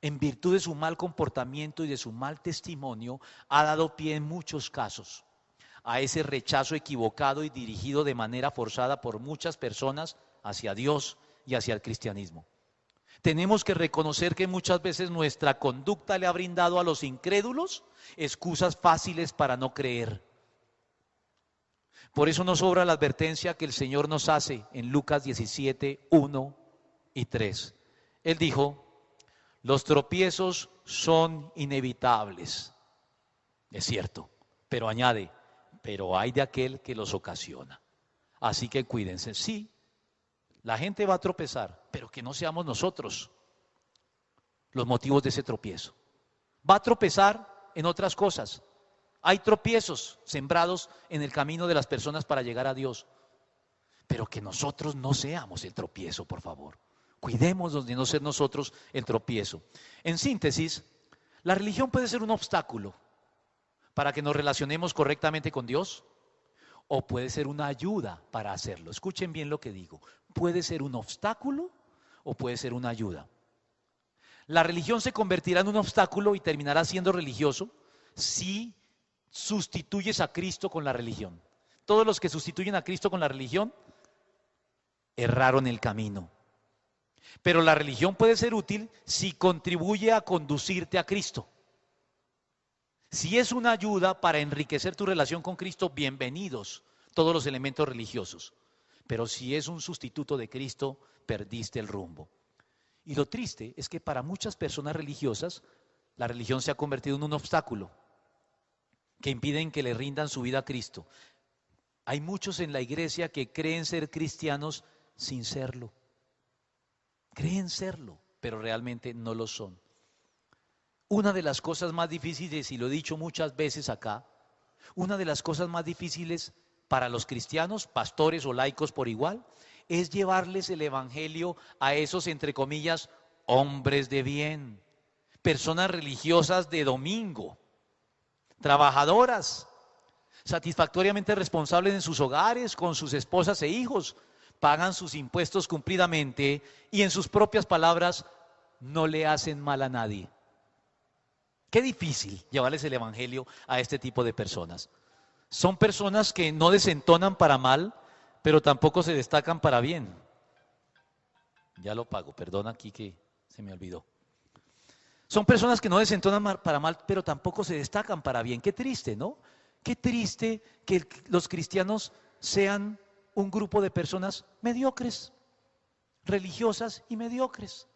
en virtud de su mal comportamiento y de su mal testimonio, ha dado pie en muchos casos a ese rechazo equivocado y dirigido de manera forzada por muchas personas hacia Dios y hacia el cristianismo. Tenemos que reconocer que muchas veces nuestra conducta le ha brindado a los incrédulos excusas fáciles para no creer. Por eso nos sobra la advertencia que el Señor nos hace en Lucas 17, 1 y 3. Él dijo: los tropiezos son inevitables. Es cierto, pero añade: pero hay de aquel que los ocasiona. Así que cuídense. Sí, la gente va a tropezar, pero que no seamos nosotros los motivos de ese tropiezo. Va a tropezar en otras cosas. Hay tropiezos sembrados en el camino de las personas para llegar a Dios, pero que nosotros no seamos el tropiezo, por favor. Cuidémonos de no ser nosotros el tropiezo. En síntesis, la religión puede ser un obstáculo para que nos relacionemos correctamente con Dios, o puede ser una ayuda para hacerlo. Escuchen bien lo que digo. Puede ser un obstáculo o puede ser una ayuda. La religión se convertirá en un obstáculo y terminará siendo religioso si sustituyes a Cristo con la religión. Todos los que sustituyen a Cristo con la religión erraron el camino. Pero la religión puede ser útil si contribuye a conducirte a Cristo. Si es una ayuda para enriquecer tu relación con Cristo, bienvenidos todos los elementos religiosos. Pero si es un sustituto de Cristo, perdiste el rumbo. Y lo triste es que para muchas personas religiosas, la religión se ha convertido en un obstáculo que impiden que le rindan su vida a Cristo. Hay muchos en la iglesia que creen ser cristianos sin serlo. Creen serlo, pero realmente no lo son. Una de las cosas más difíciles, y lo he dicho muchas veces acá, una de las cosas más difíciles para los cristianos, pastores o laicos por igual, es llevarles el evangelio a esos, entre comillas, hombres de bien, personas religiosas de domingo, trabajadoras, satisfactoriamente responsables en sus hogares, con sus esposas e hijos, pagan sus impuestos cumplidamente y, en sus propias palabras, no le hacen mal a nadie. Qué difícil llevarles el evangelio a este tipo de personas. Son personas que no desentonan para mal, pero tampoco se destacan para bien. Ya lo pago, perdona aquí que se me olvidó. Son personas que no desentonan para mal, pero tampoco se destacan para bien. Qué triste, ¿no? Qué triste que los cristianos sean un grupo de personas mediocres, religiosas y mediocres.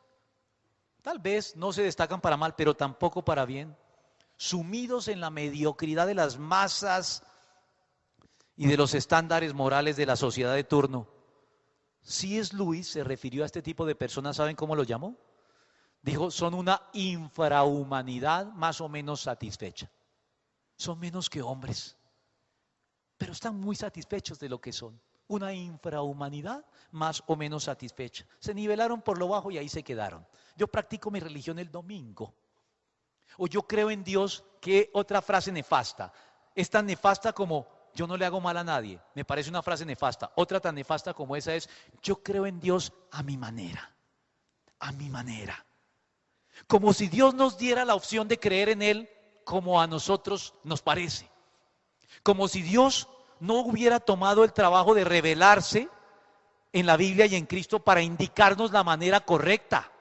Tal vez no se destacan para mal, pero tampoco para bien. Sumidos en la mediocridad de las masas y de los estándares morales de la sociedad de turno. C.S. Lewis se refirió a este tipo de personas, ¿saben cómo lo llamó? Dijo: son una infrahumanidad más o menos satisfecha. Son menos que hombres, pero están muy satisfechos de lo que son. Una infrahumanidad más o menos satisfecha. Se nivelaron por lo bajo y ahí se quedaron. Yo practico mi religión el domingo. O yo creo en Dios ¿Qué otra frase nefasta? Es tan nefasta como yo no le hago mal a nadie. Me parece una frase nefasta. Otra tan nefasta como esa es yo creo en Dios a mi manera. A mi manera. Como si Dios nos diera la opción de creer en Él como a nosotros nos parece. Como si Dios no hubiera tomado el trabajo de revelarse en la Biblia y en Cristo para indicarnos la manera correcta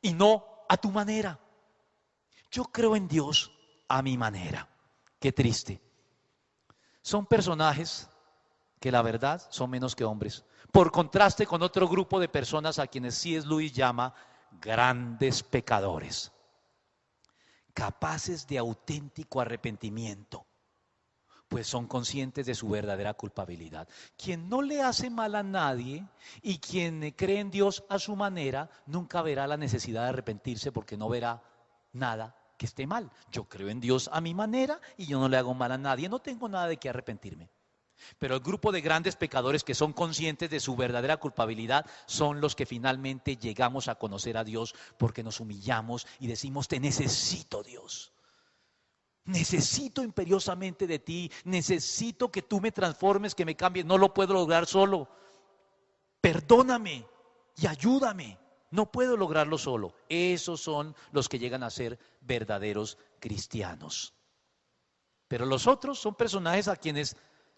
y no a tu manera. Yo creo en Dios a mi manera. Qué triste. Son personajes que la verdad son menos que hombres. Por contraste con otro grupo de personas a quienes C.S. Lewis llama grandes pecadores, capaces de auténtico arrepentimiento, pues son conscientes de su verdadera culpabilidad. Quien no le hace mal a nadie y quien cree en Dios a su manera, nunca verá la necesidad de arrepentirse porque no verá nada que esté mal. Yo creo en Dios a mi manera y yo no le hago mal a nadie, no tengo nada de qué arrepentirme. Pero el grupo de grandes pecadores que son conscientes de su verdadera culpabilidad son los que finalmente llegamos a conocer a Dios porque nos humillamos y decimos: te necesito, Dios. Necesito imperiosamente de ti, necesito que tú me transformes, que me cambies, no lo puedo lograr solo. Perdóname y ayúdame, no puedo lograrlo solo. Esos son los que llegan a ser verdaderos cristianos. Pero los otros son personajes a quienes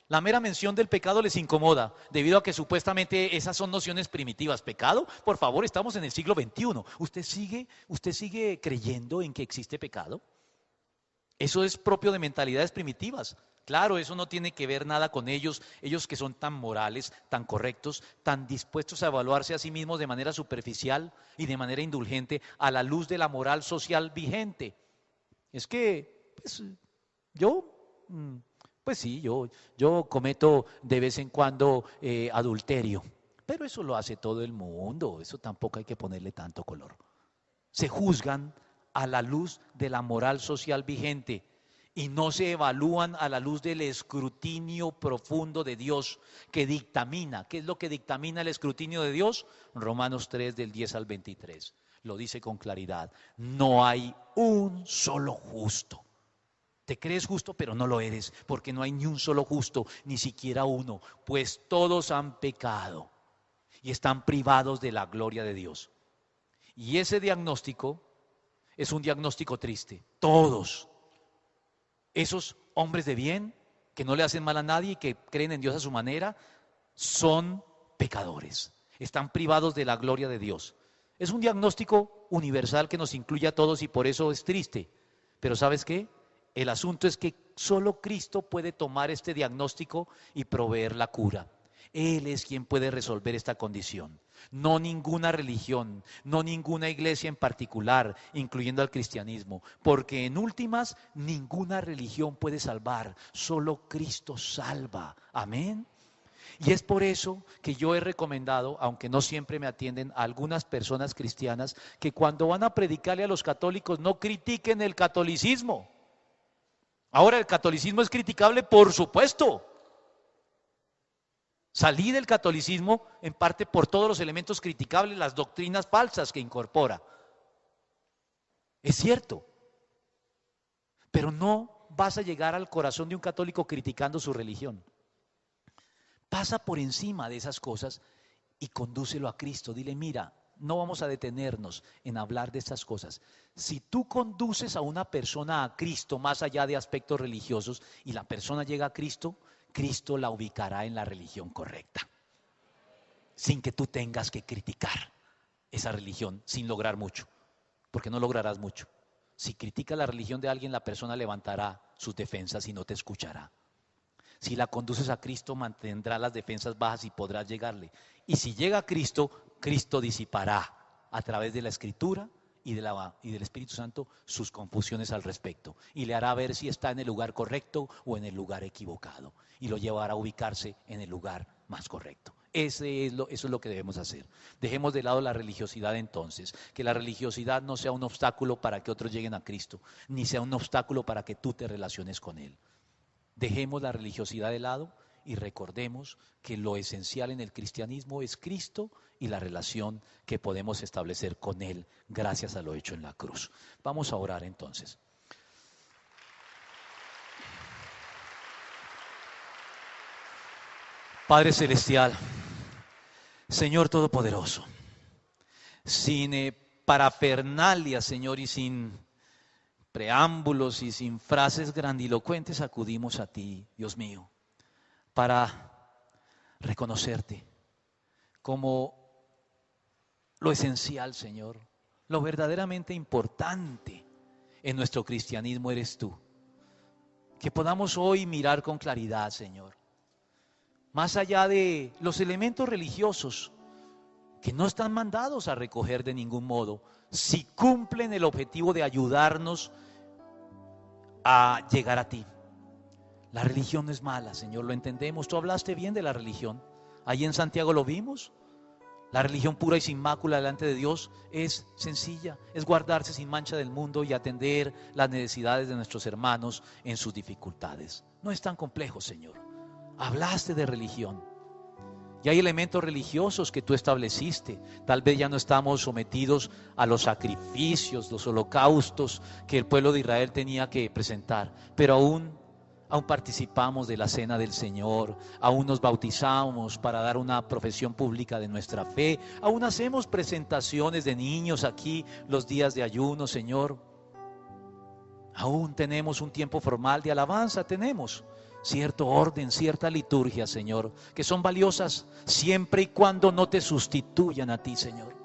la mera mención del pecado les incomoda, debido a que supuestamente esas son nociones primitivas. ¿Pecado? Por favor, estamos en el siglo XXI. ¿Usted sigue creyendo en que existe pecado? Eso es propio de mentalidades primitivas. Claro, eso no tiene que ver nada con ellos que son tan morales, tan correctos, tan dispuestos a evaluarse a sí mismos de manera superficial y de manera indulgente a la luz de la moral social vigente. Es que, yo cometo de vez en cuando adulterio, pero eso lo hace todo el mundo, eso tampoco hay que ponerle tanto color. Se juzgan a la luz de la moral social vigente y no se evalúan a la luz del escrutinio profundo de Dios que dictamina. ¿Qué es lo que dictamina el escrutinio de Dios? Romanos 3 del 10 al 23. Lo dice con claridad. No hay un solo justo. Te crees justo, pero no lo eres, porque no hay ni un solo justo, ni siquiera uno, pues todos han pecado y están privados de la gloria de Dios. Y ese diagnóstico es un diagnóstico triste. Todos esos hombres de bien que no le hacen mal a nadie y que creen en Dios a su manera son pecadores. Están privados de la gloria de Dios. Es un diagnóstico universal que nos incluye a todos y por eso es triste. Pero ¿sabes qué? El asunto es que solo Cristo puede tomar este diagnóstico y proveer la cura. Él es quien puede resolver esta condición. No ninguna religión, no ninguna iglesia en particular, incluyendo al cristianismo, porque en últimas ninguna religión puede salvar, solo Cristo salva. Amén. Y es por eso que yo he recomendado, aunque no siempre me atienden, a algunas personas cristianas que cuando van a predicarle a los católicos no critiquen el catolicismo. Ahora, el catolicismo es criticable, por supuesto. Salí del catolicismo en parte por todos los elementos criticables, las doctrinas falsas que incorpora. Es cierto. Pero no vas a llegar al corazón de un católico criticando su religión. Pasa por encima de esas cosas y condúcelo a Cristo. Dile: mira, no vamos a detenernos en hablar de estas cosas. Si tú conduces a una persona a Cristo más allá de aspectos religiosos y la persona llega a Cristo, Cristo la ubicará en la religión correcta, sin que tú tengas que criticar esa religión sin lograr mucho, porque no lograrás mucho. Si criticas la religión de alguien, la persona levantará sus defensas y no te escuchará. Si la conduces a Cristo, mantendrá las defensas bajas y podrás llegarle. Y si llega a Cristo, Cristo disipará a través de la Escritura y del Espíritu Santo sus confusiones al respecto. Y le hará ver si está en el lugar correcto o en el lugar equivocado. Y lo llevará a ubicarse en el lugar más correcto. Eso es lo que debemos hacer. Dejemos de lado la religiosidad entonces. Que la religiosidad no sea un obstáculo para que otros lleguen a Cristo, ni sea un obstáculo para que tú te relaciones con Él. Dejemos la religiosidad de lado y recordemos que lo esencial en el cristianismo es Cristo y la relación que podemos establecer con Él gracias a lo hecho en la cruz. Vamos a orar entonces. Padre Celestial, Señor Todopoderoso, sin parafernalia, Señor, y sin preámbulos y sin frases grandilocuentes, acudimos a ti, Dios mío, para reconocerte como lo esencial, Señor, lo verdaderamente importante en nuestro cristianismo eres tú. Que podamos hoy mirar con claridad, Señor, más allá de los elementos religiosos que no están mandados a recoger de ningún modo, si cumplen el objetivo de ayudarnos a llegar a ti. La religión no es mala, Señor, lo entendemos. Tú hablaste bien de la religión. Ahí en Santiago lo vimos. La religión pura y sin mácula delante de Dios es sencilla, es guardarse sin mancha del mundo y atender las necesidades de nuestros hermanos en sus dificultades. No es tan complejo, Señor. Hablaste de religión. Y hay elementos religiosos que tú estableciste. Tal vez ya no estamos sometidos a los sacrificios, los holocaustos que el pueblo de Israel tenía que presentar. Pero aún participamos de la cena del Señor, aún nos bautizamos para dar una profesión pública de nuestra fe, aún hacemos presentaciones de niños aquí los días de ayuno, Señor. Aún tenemos un tiempo formal de alabanza, tenemos cierto orden, cierta liturgia, Señor, que son valiosas siempre y cuando no te sustituyan a ti, Señor.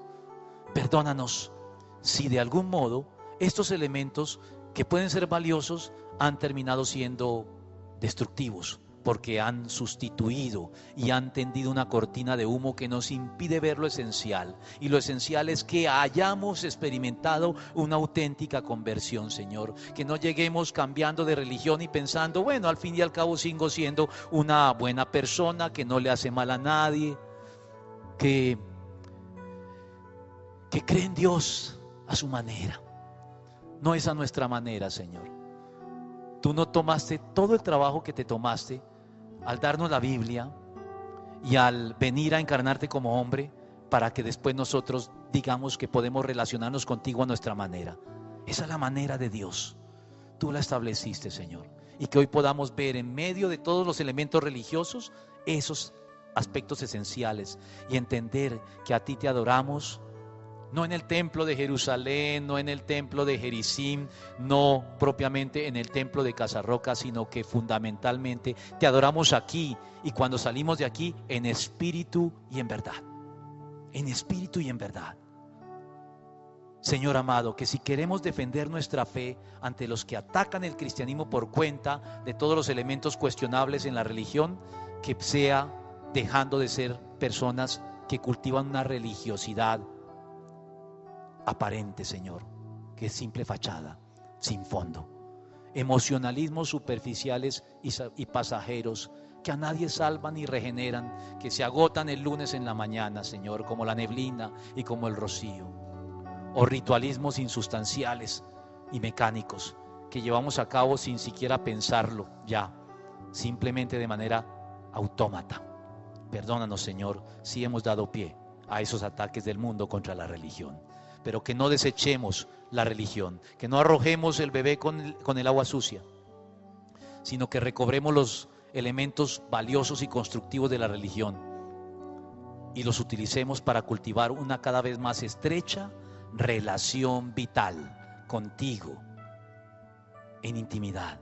Perdónanos si de algún modo estos elementos que pueden ser valiosos han terminado siendo destructivos, porque han sustituido y han tendido una cortina de humo que nos impide ver lo esencial. Y lo esencial es que hayamos experimentado una auténtica conversión, Señor. Que no lleguemos cambiando de religión y pensando, bueno, al fin y al cabo sigo siendo una buena persona, que no le hace mal a nadie, que cree en Dios a su manera. No es a nuestra manera, Señor. Tú no tomaste todo el trabajo que te tomaste al darnos la Biblia y al venir a encarnarte como hombre para que después nosotros digamos que podemos relacionarnos contigo a nuestra manera. Esa es la manera de Dios. Tú la estableciste, Señor. Y que hoy podamos ver en medio de todos los elementos religiosos esos aspectos esenciales y entender que a ti te adoramos. No en el templo de Jerusalén, no en el templo de Gerizim, no propiamente en el templo de Casarroca, sino que fundamentalmente te adoramos aquí, y cuando salimos de aquí, en espíritu y en verdad. En espíritu y en verdad. Señor amado, que si queremos defender nuestra fe ante los que atacan el cristianismo por cuenta de todos los elementos cuestionables en la religión, que sea dejando de ser personas que cultivan una religiosidad aparente, Señor, que es simple fachada, sin fondo. Emocionalismos superficiales y pasajeros que a nadie salvan ni regeneran, que se agotan el lunes en la mañana, Señor, como la neblina y como el rocío. O ritualismos insustanciales y mecánicos que llevamos a cabo sin siquiera pensarlo ya, simplemente de manera autómata. Perdónanos, Señor, si hemos dado pie a esos ataques del mundo contra la religión. Pero que no desechemos la religión, que no arrojemos el bebé con el agua sucia, sino que recobremos los elementos valiosos y constructivos de la religión y los utilicemos para cultivar una cada vez más estrecha relación vital contigo, en intimidad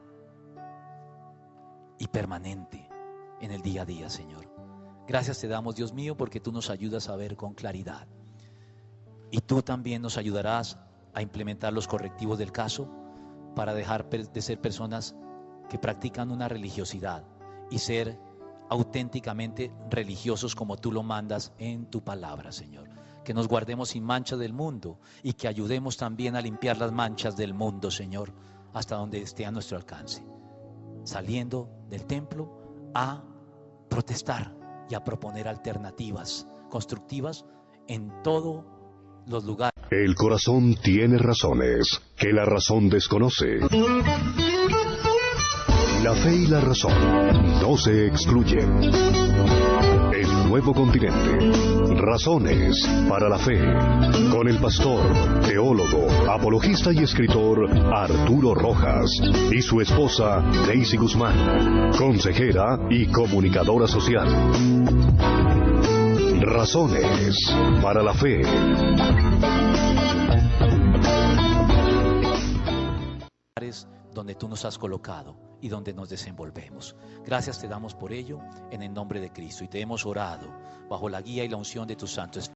y permanente en el día a día, Señor. Gracias te damos, Dios mío, porque tú nos ayudas a ver con claridad. Y tú también nos ayudarás a implementar los correctivos del caso para dejar de ser personas que practican una religiosidad y ser auténticamente religiosos como tú lo mandas en tu palabra, Señor. Que nos guardemos sin mancha del mundo y que ayudemos también a limpiar las manchas del mundo, Señor, hasta donde esté a nuestro alcance. Saliendo del templo a protestar y a proponer alternativas constructivas en todo los lugares. El corazón tiene razones que la razón desconoce. La fe y la razón no se excluyen. El nuevo continente. Razones para la fe. Con el pastor, teólogo, apologista y escritor Arturo Rojas y su esposa Daisy Guzmán, consejera y comunicadora social. Razones para la fe. Donde tú nos has colocado y donde nos desenvolvemos. Gracias te damos por ello en el nombre de Cristo y te hemos orado bajo la guía y la unción de tu Santo Espíritu.